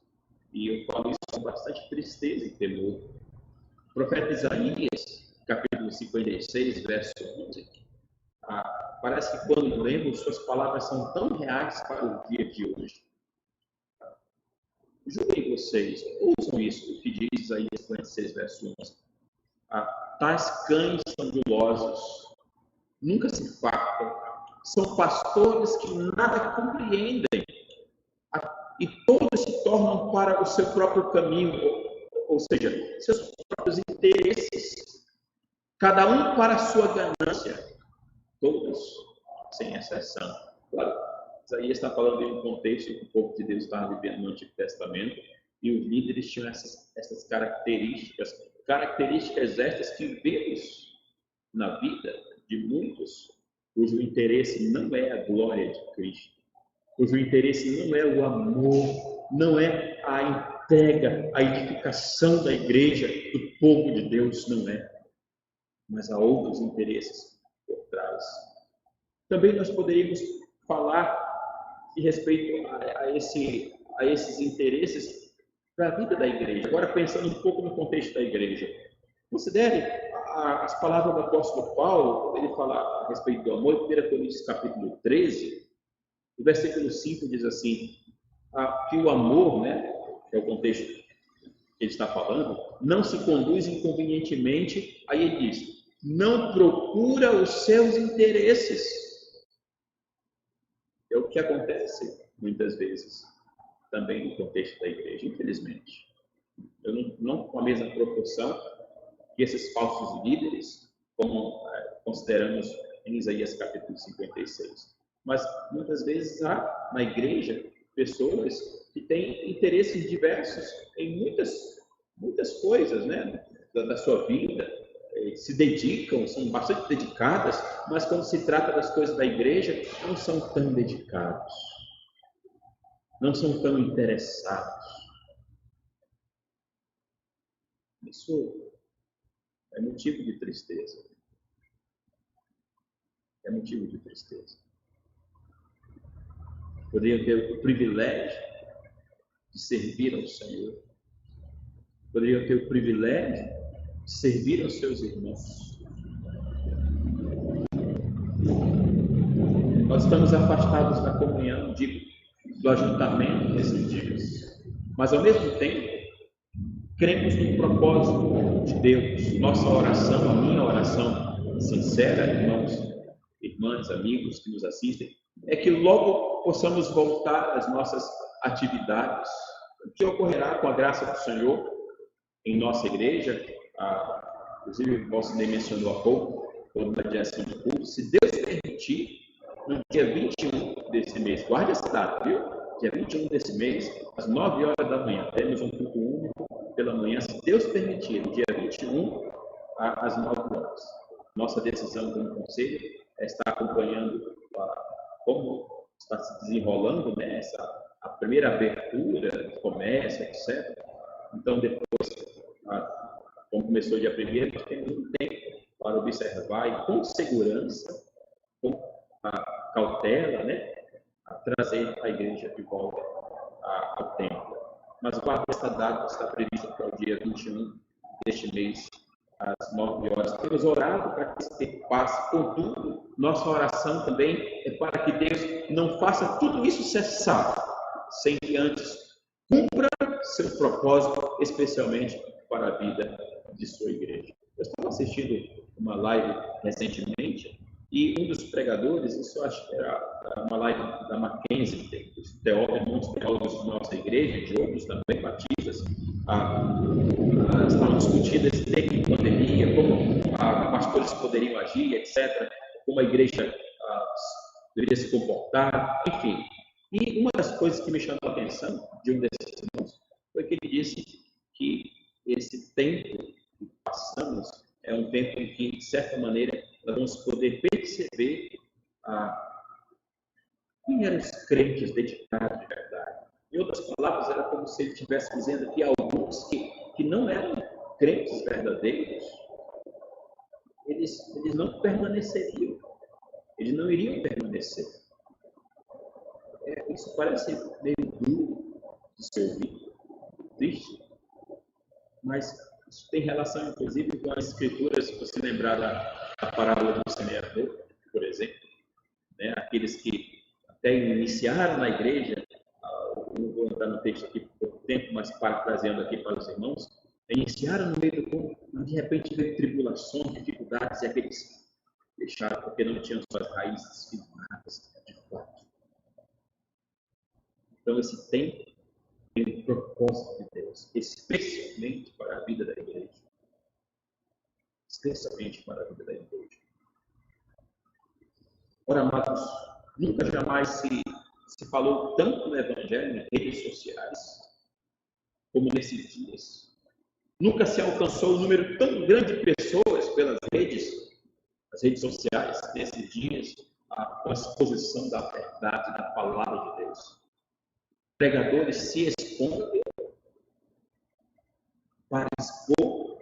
E eu falo isso com bastante tristeza e temor. O profeta Isaías, capítulo 56, verso 11, parece que quando lemos, suas palavras são tão reais para o dia de hoje. Julguem vocês, ouçam isso, o que diz Isaías 56, verso 11. Tais cães são gulosos, nunca se fartam, são pastores que nada compreendem, e todos se tornam para o seu próprio caminho, ou seja, seus próprios interesses, cada um para a sua ganância, todos, sem exceção. Claro, Isaías está falando de um contexto que o povo de Deus estava vivendo no Antigo Testamento, e os líderes tinham essas características estas que vemos na vida de muitos, cujo interesse não é a glória de Cristo, cujo interesse não é o amor, não é a entrega, a edificação da igreja, do povo de Deus, não é. Mas há outros interesses por trás. Também nós poderíamos falar de respeito a esses interesses para a vida da igreja. Agora, pensando um pouco no contexto da igreja. Considere as palavras do apóstolo Paulo, quando ele fala a respeito do amor, em 1 Coríntios capítulo 13, o versículo 5 diz assim, que o amor, né, que é o contexto que ele está falando, não se conduz inconvenientemente, aí ele diz, não procura os seus interesses. É o que acontece muitas vezes também no contexto da igreja, infelizmente. Eu não com a mesma proporção que esses falsos líderes, como consideramos em Isaías capítulo 56. Mas muitas vezes há na igreja pessoas que têm interesses diversos em muitas coisas, né, da sua vida. se dedicam, são bastante dedicadas, mas quando se trata das coisas da igreja, não são tão dedicados, não são tão interessados. Isso é motivo de tristeza. É motivo de tristeza. Poderiam ter o privilégio de servir ao Senhor. Poderiam ter o privilégio de servir aos seus irmãos. Nós estamos afastados da comunhão, do ajuntamento nesses dias. Mas, ao mesmo tempo, cremos no propósito de Deus. Nossa oração, a minha oração sincera, irmãos, irmãs, amigos que nos assistem, é que logo possamos voltar às nossas atividades, o que ocorrerá com a graça do Senhor em nossa igreja. Inclusive, o Valcinei mencionou há pouco, quando a diação de culto, se Deus permitir, no dia 21 desse mês, guarde essa data, viu? Dia 21 desse mês, às 9 horas da manhã, temos um culto único pela manhã, se Deus permitir, no dia 21, às 9 horas. Nossa decisão como conselho é estar acompanhando como está se desenrolando, né, a primeira abertura do comércio, etc. Então, depois, como começou dia 1º, nós temos um tempo para observar e, com segurança, com cautela, né, a trazer a igreja de volta ao templo. Mas guarda essa data, está prevista para o dia 21 deste mês, às 9 horas. Temos orado para que esse tempo passe. Contudo, nossa oração também é para que Deus não faça tudo isso cessar, sem que antes cumpra seu propósito, especialmente para a vida de sua igreja. Eu estava assistindo uma live recentemente e um dos pregadores, isso eu acho que era uma live da Mackenzie, dos muitos teólogos da nossa igreja, de outros também, batistas, estavam discutindo esse tempo de pandemia, como pastores poderiam agir, etc., como a igreja deveria se comportar, enfim. E uma das coisas que me chamou a atenção de um desses irmãos foi que ele disse que esse tempo que passamos é um tempo em que, de certa maneira, nós vamos poder perceber quem eram os crentes dedicados de verdade. Em outras palavras, era como se ele estivesse dizendo que alguns que não eram crentes verdadeiros, eles não permaneceriam, eles não iriam permanecer. Isso parece meio duro de se ouvir, triste, mas isso tem relação, inclusive, com as escrituras. Se você lembrar da parábola do semeador, por exemplo, né? Aqueles que até iniciaram na igreja, não vou entrar no texto aqui por tempo, mas parafraseando aqui para os irmãos, iniciaram no meio do povo, mas de repente veio tribulações, dificuldades, e aqueles fecharam porque não tinham suas raízes firmadas de fato. Então, esse tempo tem um propósito de Deus, especialmente para a vida da igreja. Especialmente para a vida da igreja. Ora, amados, nunca jamais se falou tanto no Evangelho em redes sociais como nesses dias. Nunca se alcançou um número tão grande de pessoas pelas as redes sociais, nesses dias, com a exposição da verdade, da palavra de Deus. Pregadores se expõem para expor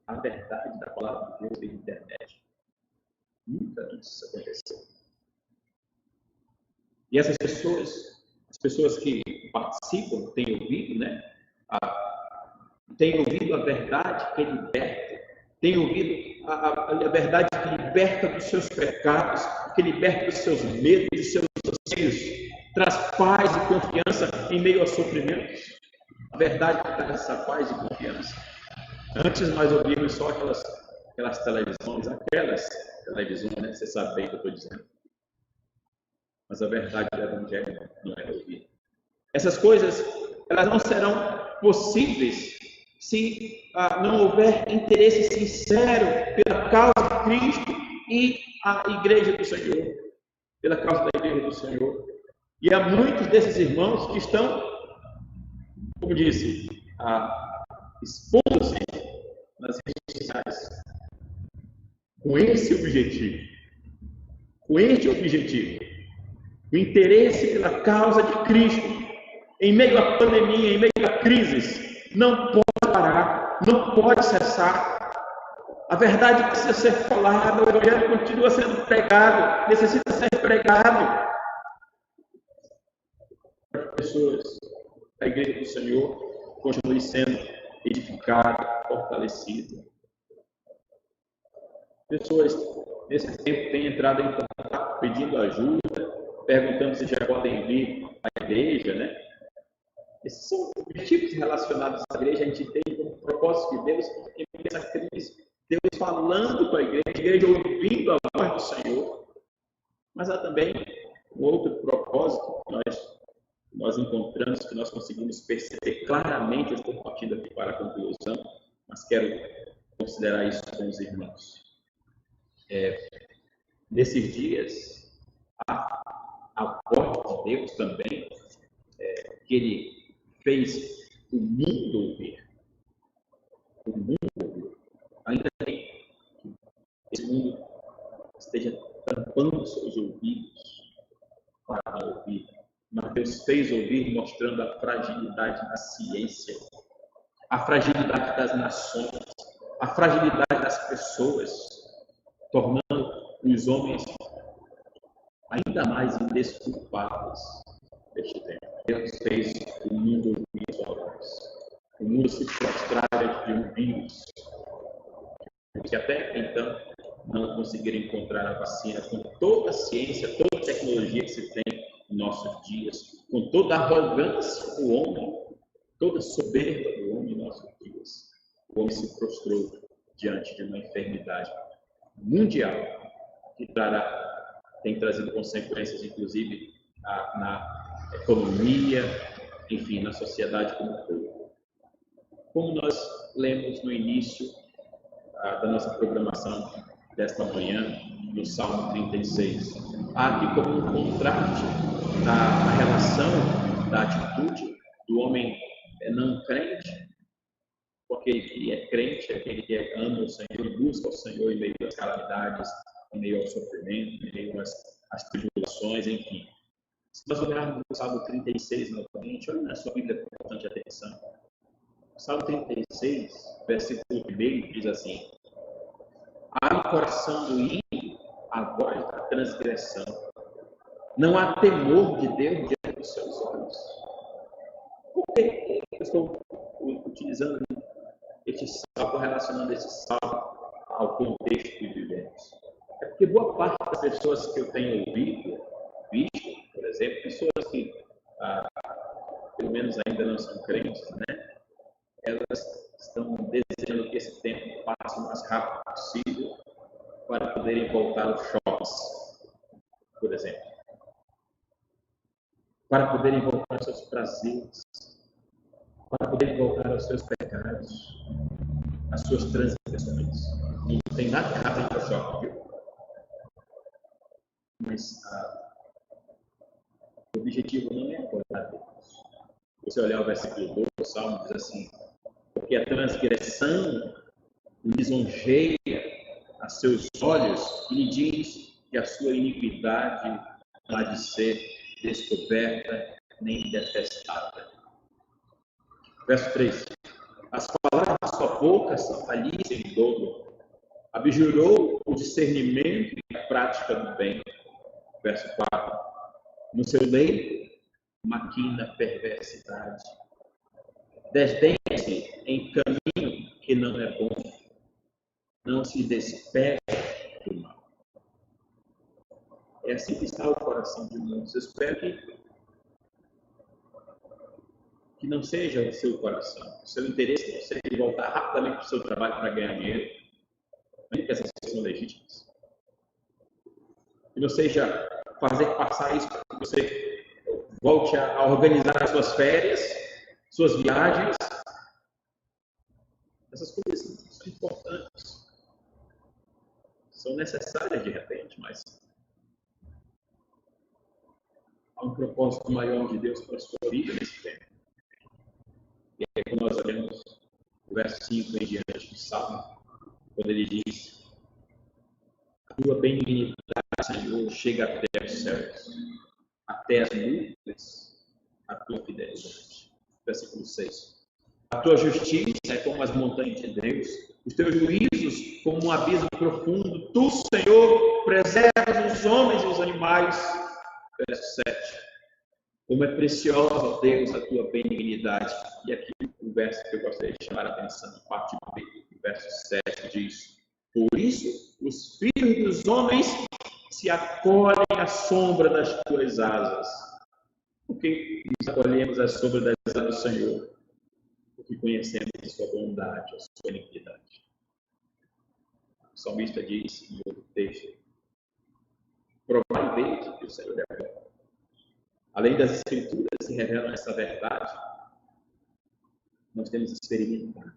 a verdade da palavra de Deus pela internet. Nunca isso aconteceu. E essas pessoas, as pessoas que participam, têm ouvido, né? Têm ouvido a verdade que liberta, têm ouvido a verdade que liberta dos seus pecados, que liberta dos seus medos, dos seus anseios, traz paz e confiança em meio a sofrimentos. A verdade que traz essa paz e confiança. Antes nós ouvimos só aquelas televisões, né? Você sabe bem o que eu estou dizendo. Mas a verdade do Evangelho não é ouvida. Essas coisas, elas não serão possíveis se não houver interesse sincero pela causa de Cristo e a igreja do Senhor. Pela causa da igreja do Senhor. E há muitos desses irmãos que estão, como disse, expondo-se nas redes sociais, com esse objetivo, com este objetivo, o interesse pela causa de Cristo, em meio à pandemia, em meio a crises, não pode parar, não pode cessar. A verdade precisa ser falada, o Evangelho continua sendo pregado, necessita ser pregado. Para que pessoas, a Igreja do Senhor continue sendo edificada, fortalecida. Pessoas, nesse tempo, têm entrado em contato, pedindo ajuda, perguntando se já podem vir à igreja, né? Esses são objetivos relacionados à igreja, a gente tem como propósito de Deus, porque essa crise, Deus falando com a igreja ouvindo a voz do Senhor. Mas há também um outro propósito que nós encontramos, que nós conseguimos perceber claramente. Eu estou partindo aqui para a conclusão, mas quero considerar isso com os irmãos. Nesses dias, a voz de Deus também, que Ele fez o mundo ouvir. O mundo ouvir. Ainda tem que esse mundo esteja tampando seus ouvidos para não ouvir. Mas Deus fez ouvir, mostrando a fragilidade da ciência, a fragilidade das nações, a fragilidade das pessoas, tornando os homens ainda mais indesculpáveis deste tempo. Deus fez o mundo ouvir sua voz. O mundo se prostrar diante de um vírus, que até então não conseguiram encontrar a vacina, com toda a ciência, toda a tecnologia que se tem em nossos dias, com toda a arrogância do homem, toda a soberba do homem em nossos dias. O homem se prostrou diante de uma enfermidade mundial que tem trazido consequências, inclusive, na economia, enfim, na sociedade como um todo. Como nós lemos no início da nossa programação desta manhã, no Salmo 36, há aqui como um contraste da relação, da atitude do homem não crente, com aquele que é crente, aquele que ama o Senhor, busca o Senhor em meio às calamidades, em meio ao sofrimento, em meio às tribulações, enfim. Se nós olharmos o Salmo 36 novamente, olha na sua Bíblia com bastante atenção. O Salmo 36, versículo 1, diz assim: há no coração do ímpio a voz da transgressão. Não há temor de Deus diante dos seus olhos. Por que eu estou utilizando este salmo, relacionando esse salmo ao contexto que vivemos? É porque boa parte das pessoas que eu tenho ouvido, visto, por exemplo, pessoas que pelo menos ainda não são crentes, né? Elas estão desejando que esse tempo passe o mais rápido possível para poderem voltar aos shoppings, por exemplo. Para poderem voltar aos seus prazeres, para poderem voltar aos seus pecados, às suas transgressões. Não tem nada errado em ir ao shopping, viu? Mas o objetivo não é agradar a Deus. Você olhar o versículo 2 do Salmo, diz assim: porque a transgressão lisonjeia a seus olhos e lhe diz que a sua iniquidade não há de ser descoberta nem detestada. Verso 3. As palavras da sua boca são malícia e dolo. Abjurou o discernimento e a prática do bem. Verso 4. No seu leito, maquina perversidade. Desdém-se em caminho que não é bom. Não se despega do mal. É assim que está o coração de muitos. Eu espero que não seja o seu coração. O seu interesse não seja de voltar rapidamente para o seu trabalho para ganhar dinheiro. Ainda que essas coisas são legítimas. Que não seja fazer passar isso para que você volte a organizar as suas férias, suas viagens. Essas coisas são importantes. São necessárias de repente, mas há um propósito maior de Deus para a sua vida nesse tempo. E aí, quando nós olhamos o verso 5 em diante do Salmo, quando ele diz: tua benignidade, Senhor, chega até os céus, até as nuvens, a tua fidelidade. Versículo 6. A tua justiça é como as montanhas de Deus, os teus juízos como um abismo profundo. Tu, Senhor, preservas os homens e os animais. Verso 7. Como é preciosa, ó Deus, a tua benignidade. E aqui o verso que eu gostaria de chamar a atenção, parte B, o verso 7 diz: por isso, os filhos dos homens se acolhem à sombra das tuas asas. Porque nos acolhemos à sombra das asas do Senhor, porque conhecemos a sua bondade, a sua benignidade. O salmista diz em outro texto: provai e vede que o Senhor é bom. Além das Escrituras que revelam essa verdade, nós temos experimentado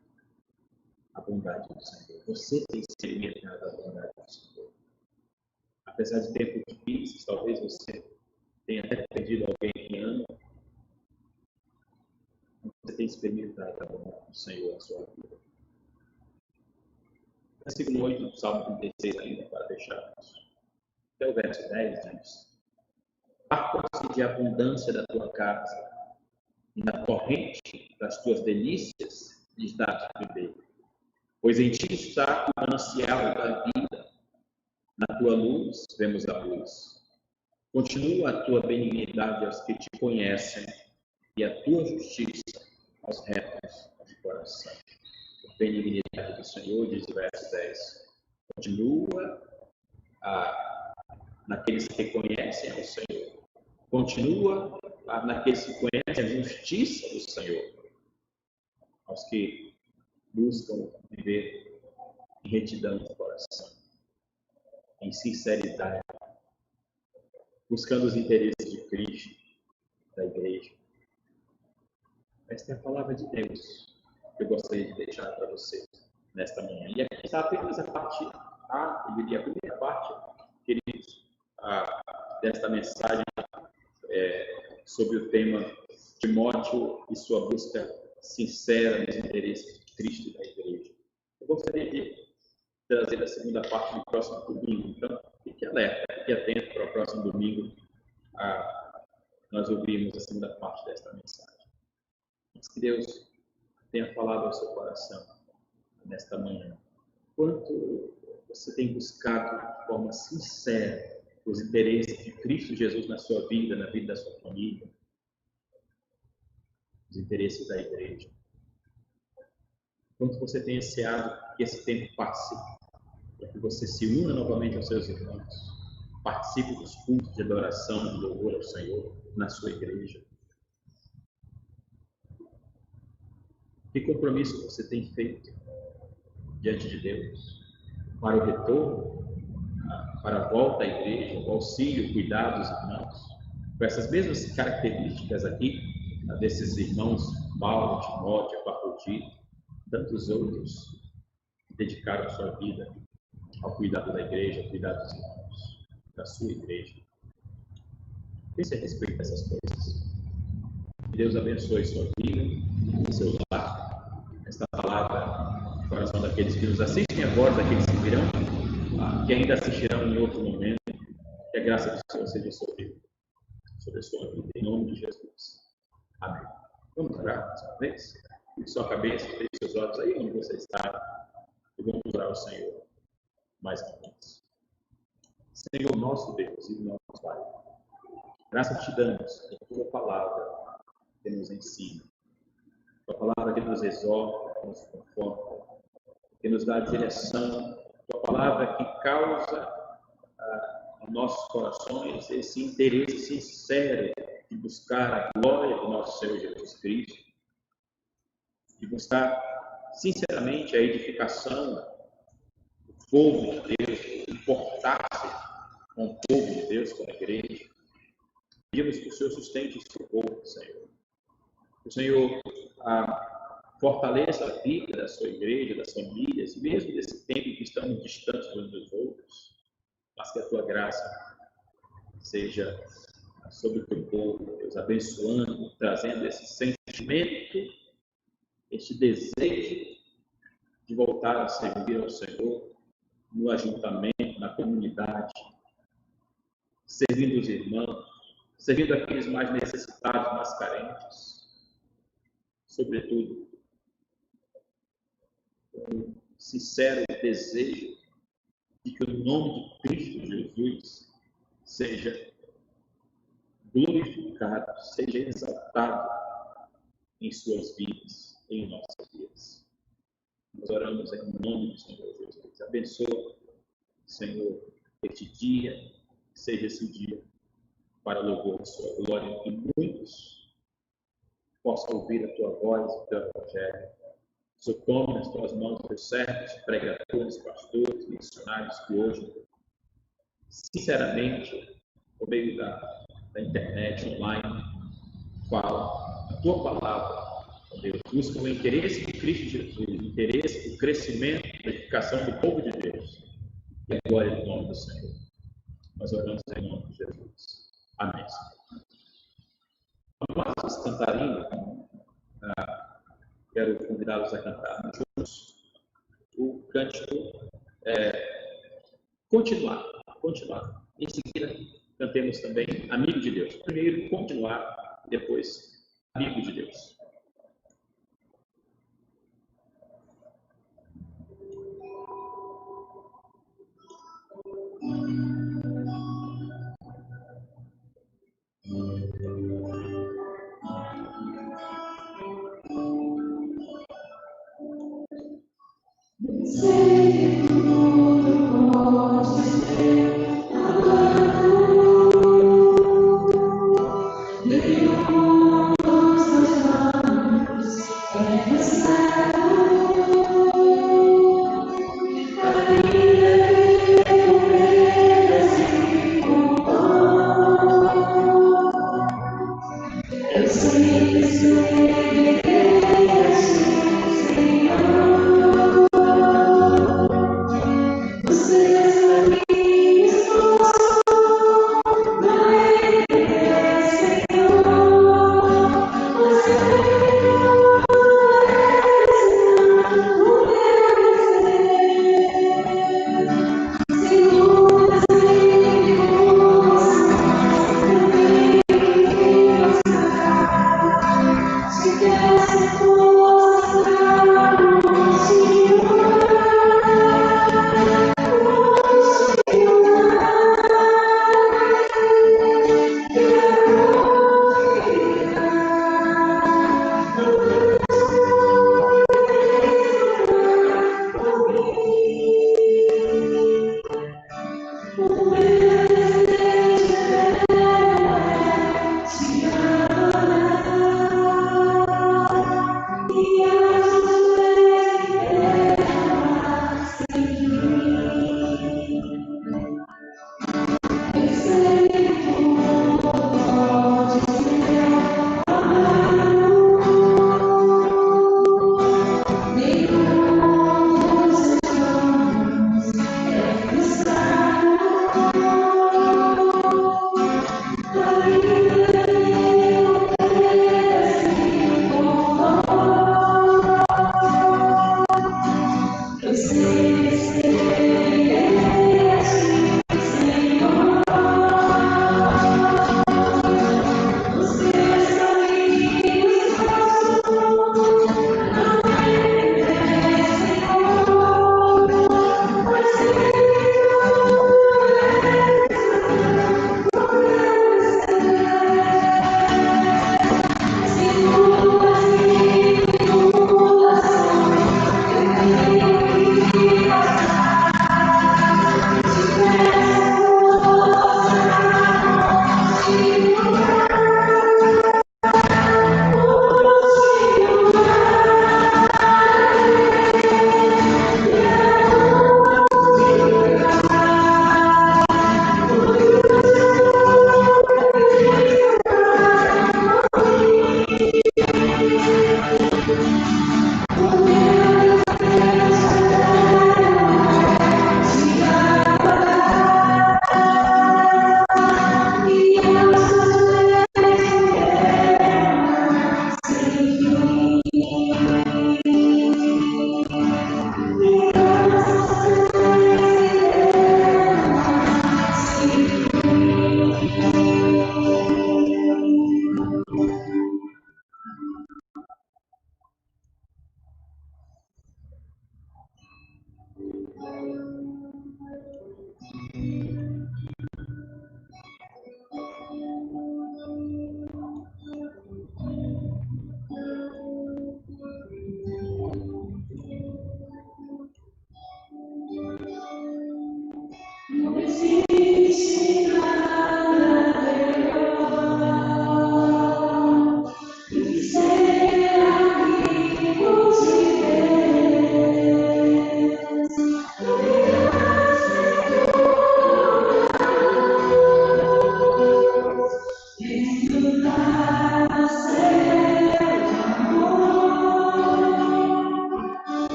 a bondade do Senhor. Você tem experimentado a bondade do Senhor. Apesar de tempos difíceis, talvez você tenha até perdido alguém que ama, você tem experimentado a bondade do Senhor na sua vida. Versículo 8 do Salmo 36 ainda, para deixarmos. Até o verso 10 diz: farta-se de abundância da tua casa, e na corrente das tuas delícias lhes dás beber. Pois em ti está o manancial da vida, na tua luz vemos a luz. Continua a tua benignidade aos que te conhecem, e a tua justiça aos retos de coração. A benignidade do Senhor, diz o verso 10, continua naqueles que conhecem ao Senhor. Continua naqueles que conhecem a justiça do Senhor, aos que buscam viver em retidão de coração, em sinceridade, buscando os interesses de Cristo, da igreja. Esta é a palavra de Deus que eu gostaria de deixar para vocês nesta manhã. E aqui está apenas a parte A, eu diria a primeira parte, queridos, desta mensagem sobre o tema Timóteo e sua busca sincera nos interesses de Cristo e da igreja. Eu gostaria de trazer a segunda parte no próximo domingo, então fique alerta, fique atento para o próximo domingo nós ouvirmos a segunda parte desta mensagem. Que Deus tenha falado ao seu coração nesta manhã. Quanto você tem buscado de forma sincera os interesses de Cristo Jesus na sua vida, na vida da sua família, os interesses da igreja. Quanto você tem ansiado que esse tempo passe, para que você se una novamente aos seus irmãos, participe dos cultos de adoração, de louvor ao Senhor na sua igreja. Que compromisso você tem feito diante de Deus para o retorno, para a volta à igreja, o auxílio, o cuidado dos irmãos, com essas mesmas características aqui, desses irmãos Paulo, Timóteo, Epafrodito, tantos outros que dedicaram sua vida ao cuidado da igreja, ao cuidado dos irmãos, da sua igreja. Pense a respeito dessas coisas. Que Deus abençoe sua vida, seu lar, esta palavra no coração daqueles que nos assistem agora, daqueles que virão, que ainda assistirão em outro momento. Que a graça do Senhor seja sobre a sua vida, em nome de Jesus. Amém. Vamos orar mais uma vez? Fique sua cabeça, feche seus olhos aí onde você está e vamos orar ao Senhor mais uma vez. Senhor nosso Deus e nosso Pai, graças te damos por tua palavra que nos ensina, tua palavra que nos exorta, que nos conforta, que nos dá direção, tua palavra que causa aos nossos corações esse interesse sincero de buscar a glória do nosso Senhor Jesus Cristo, de buscar sinceramente a edificação do povo de Deus, importar-se com o povo de Deus, com a igreja. Pedimos que o Senhor sustente o seu povo, Senhor. Que o Senhor fortaleça a vida da sua igreja, das famílias, mesmo nesse tempo que estamos distantes uns dos outros, mas que a tua graça seja sobre o teu povo, Deus, abençoando, trazendo esse sentimento, este desejo de voltar a servir ao Senhor no ajuntamento, na comunidade unidade, servindo os irmãos, servindo aqueles mais necessitados, mais carentes, sobretudo, com um sincero desejo de que o nome de Cristo Jesus seja glorificado, seja exaltado em suas vidas, em nossas vidas. Nós oramos em nome do Senhor Jesus. Abençoa, Senhor, este dia, seja esse dia para louvor da sua glória, que muitos possam ouvir a tua voz, o teu evangelho. Senhor, tome nas tuas mãos os servos, pregadores, pastores, missionários que hoje, sinceramente, por meio da internet, online, fala a tua palavra, ó Deus, busca o interesse de Cristo Jesus, o interesse do crescimento, da edificação do povo de Deus. E a glória do nome do Senhor. Nós oramos em nome de Jesus. Amém. Vamos cantar ainda. Quero convidá-los a cantar juntos o cântico Continuar. Em seguida, cantemos também Amigo de Deus. Primeiro, continuar, depois, Amigo de Deus. Deus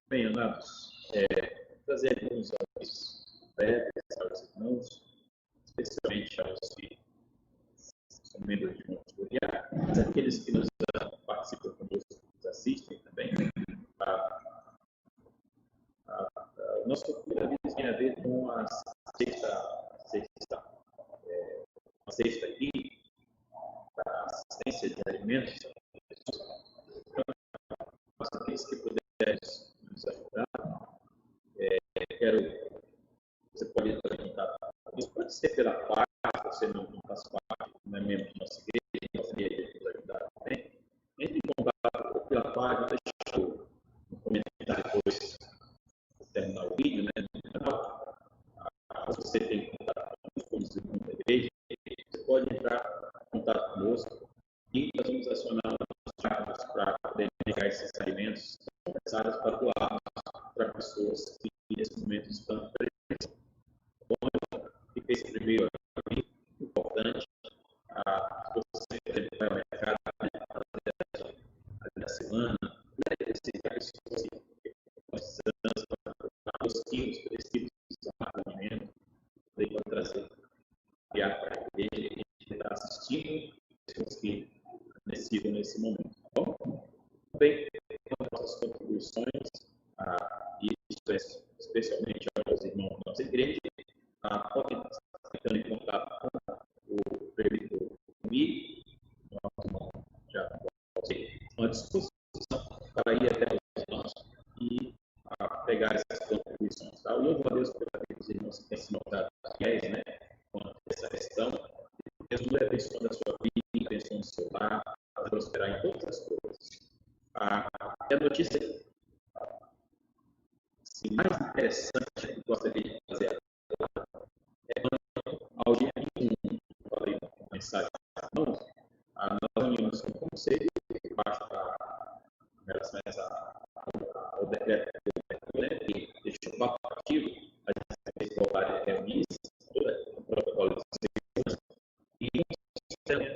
Bem, amados, trazer alguns avisos breves aos irmãos, especialmente aos que são membros de uma tutorial, mas aqueles que nos participam conosco, que nos assistem também. O nosso aviso tem a ver com a sexta aqui, da assistência de alimentos. Aqueles que puderem nos ajudar, você pode entrar em contato. Isso pode ser pela parte, você não faz parte, não é membro da nossa igreja, gostaria de nos ajudar também. Entre em contato pela página, deixa um comentário depois de terminar o vídeo, né, no canal. Se você tem contato com os irmãos da igreja, você pode entrar em contato conosco e nós vamos acionar os chakras para poder pegar esses alimentos necessários para doar para pessoas que nesse momento estão presentes. Bom, fica esse primeiro aviso importante. Você vai ao mercado da semana, necessitar pessoas que precisamos para os quilos, 3 quilos de alimento, daí pode trazer para a igreja e a gente está assistindo pessoas que necessitam nesse momento. Tá bom? Também as nossas contribuições, e isso é especialmente aos irmãos da nossa igreja, podem estar entrando em contato com o prefeito Mi, nosso irmão já pode uma disposição para ir até os irmãos e pegar essas contribuições. Tá? Eu louvo a Deus pela vida dos irmãos que têm se mostrado fiéis, né, quanto a essa questão. Deus não é abençoando a sua vida, abençoando o seu lar, para prosperar em todas as coisas. A notícia mais interessante que eu gostaria de fazer ao dia 21, eu falei na mensagem nós reunimos com o conselho em relação ao decreto que deixou facultativo a gente voltar a reunir todo o protocolo de segurança e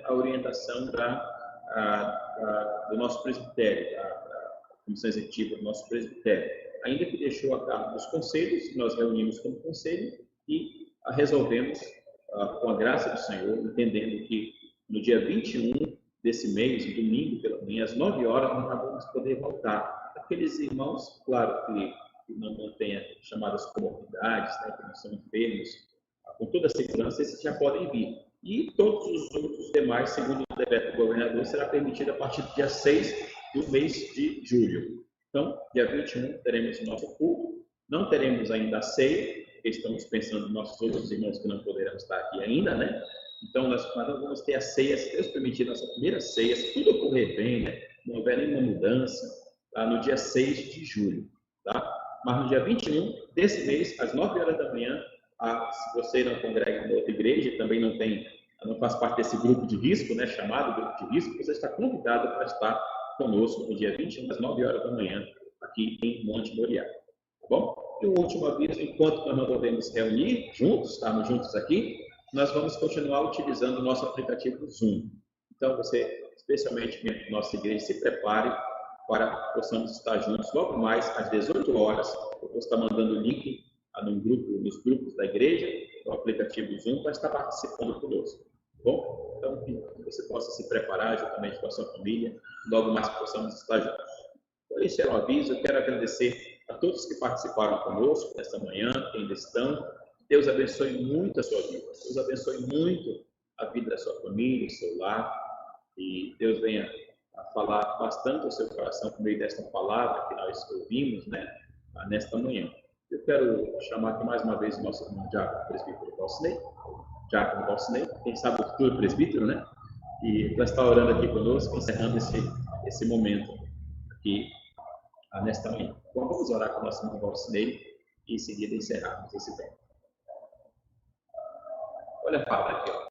a orientação do nosso presbitério, da comissão executiva do nosso presbitério, ainda que deixou a cargo dos conselhos, nós reunimos como conselho e resolvemos, com a graça do Senhor, entendendo que no dia 21 desse mês, domingo pela manhã, às 9 horas, nós vamos poder voltar. Aqueles irmãos, claro, que não tenham chamadas comorbidades, né, que não são enfermos, com toda a segurança, esses já podem vir. E todos os outros demais, segundo o decreto do governador, será permitido a partir do dia 6 do mês de julho. Então, dia 21, teremos o nosso culto. Não teremos ainda a ceia, porque estamos pensando nos nossos outros irmãos que não poderão estar aqui ainda, né? Então, nós vamos ter a ceia, se Deus permitir, nossa primeira ceia, se tudo ocorrer bem, né? Não houver nenhuma mudança, tá? No dia 6 de julho, tá? Mas no dia 21 desse mês, às 9 horas da manhã, se você não congrega em outra igreja, também não faz parte desse grupo de risco, né? Chamado grupo de risco, você está convidado para estar conosco no dia 21, às 9 horas da manhã, aqui em Monte Moriá, tá bom? E o último aviso, enquanto nós não podemos reunir juntos, estarmos juntos aqui, nós vamos continuar utilizando o nosso aplicativo Zoom. Então, você, especialmente membro da nossa igreja, se prepare para que possamos estar juntos logo mais às 18 horas. Eu vou estar mandando o link nos grupos da igreja, no aplicativo Zoom, para estar participando conosco. Tá bom? Então, que você possa se preparar juntamente com a sua família, logo mais que possamos estar juntos. Por esse é o aviso. Eu quero agradecer a todos que participaram conosco nesta manhã, que ainda estão. Deus abençoe muito a sua vida. Deus abençoe muito a vida da sua família, o seu lar. E Deus venha a falar bastante ao seu coração por meio desta palavra que nós ouvimos, né, nesta manhã. Eu quero chamar aqui mais uma vez o nosso irmão Diácono Presbítero Valcinei, quem sabe o futuro presbítero, né? E vai estar orando aqui conosco, encerrando esse momento aqui nesta manhã. Bom, vamos orar com o nosso irmão Valcinei e em seguida encerrarmos esse tempo. Olha a palavra aqui, ó.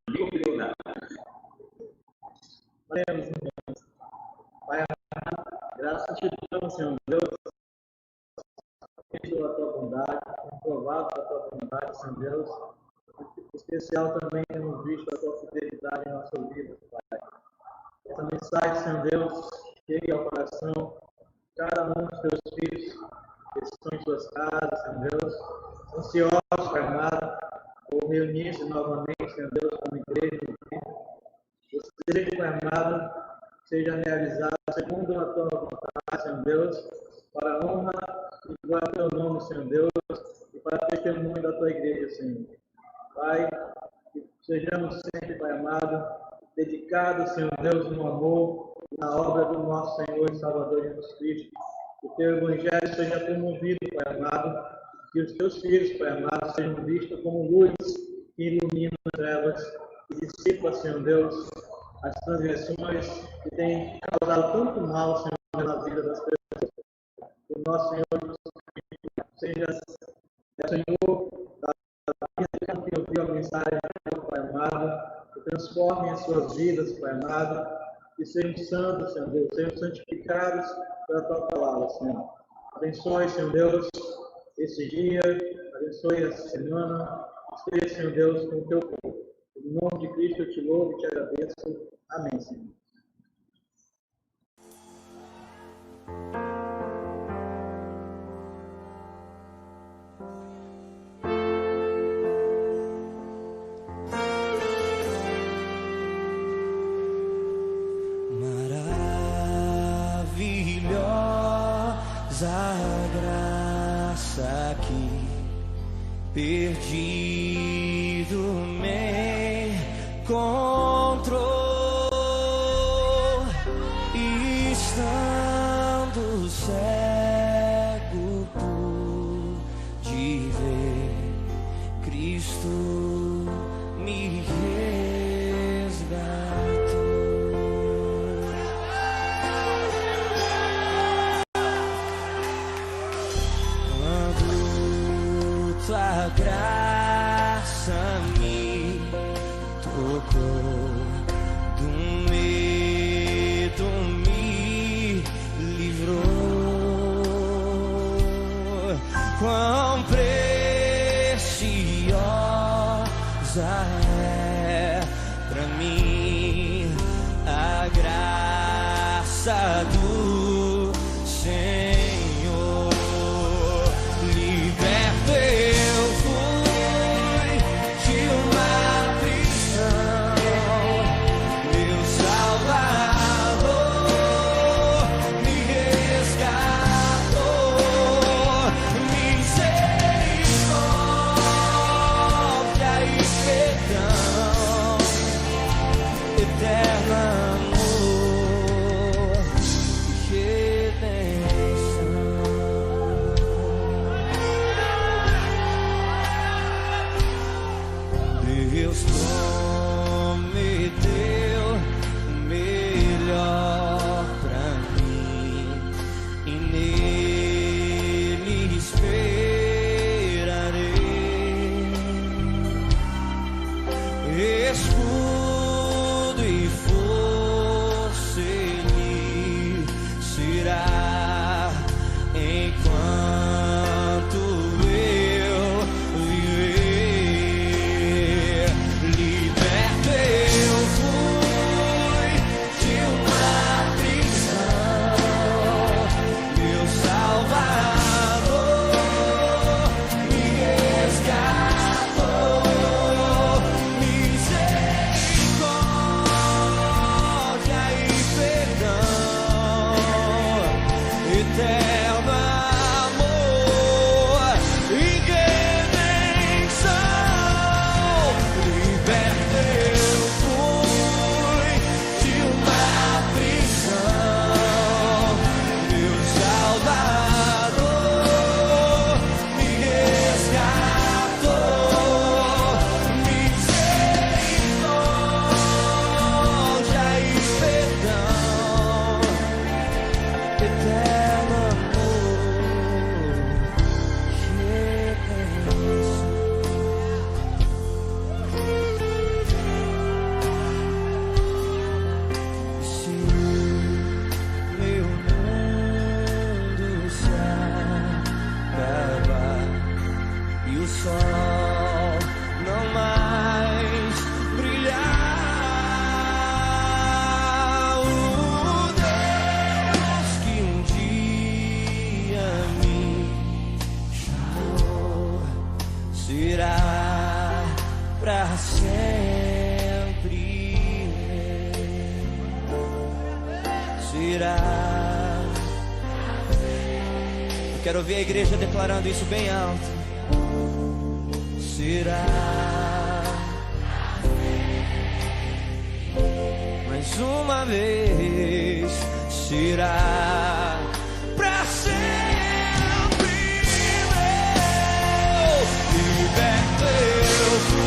Ninguém ouviu nada. Pai, graças te damos, Senhor Deus, pela tua bondade, comprovado da tua bondade, Senhor Deus. Em especial também temos visto a tua fidelidade em nossas vidas, Pai. Essa mensagem, Senhor Deus, chegue ao coração de cada um dos teus filhos que estão em suas casas, Senhor Deus, ansiosos, Pai amado, por reunir-se novamente, Senhor Deus, como igreja. Esse desejo, Pai amado, seja realizado segundo a tua vontade, Senhor Deus, para a honra e glória do teu nome, Senhor Deus, e para o testemunho da tua igreja, Senhor. Pai, que sejamos sempre, Pai amado, dedicados, Senhor Deus, no amor e na obra do nosso Senhor e Salvador Jesus Cristo. Que o teu evangelho seja promovido, Pai amado, que os teus filhos, Pai amado, sejam vistos como luz que ilumina as trevas e dissipa, Senhor Deus, as transgressões que têm causado tanto mal, Senhor, na vida das pessoas. Que o nosso Senhor seja, Senhor, da vida que ouviu a mensagem, Pai amado, que transforme as suas vidas, Pai amado, que sejam santos, Senhor Deus, sejam santificados pela tua palavra, Senhor. Abençoe, Senhor Deus, esse dia, abençoe essa semana, esteja, Senhor Deus, com o teu povo. Em nome de Cristo eu te louvo e te agradeço. Amém, Senhor. Maravilhosa graça que perdido me encontrou, estando cego pude ver, Cristo me resgatou. Quando tua graça me tocou, do medo me livrou. Quão preciosa é pra mim a graça do Senhor. Liberto eu fui de uma prisão, meu Salvador me resgatou. Misericórdia e perdão sol não mais brilhar. O Deus que um dia me chamou será pra sempre será. Eu quero ver a igreja declarando isso bem alto. Será mais uma vez, será pra sempre meu. Liberto eu fui.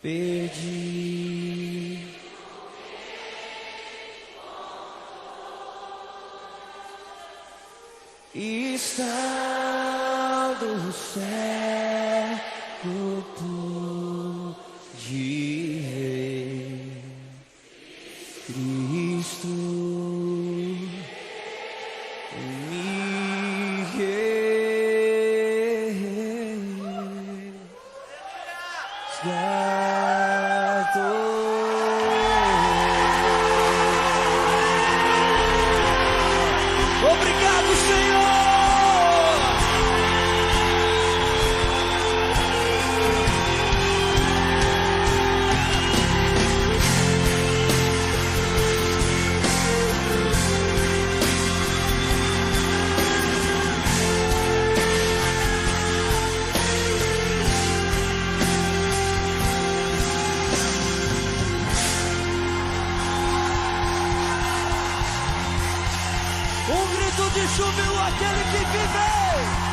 Perdi estando cego de rei Cristo me obrigado, Senhor. Um grito de júbilo àquele que vive.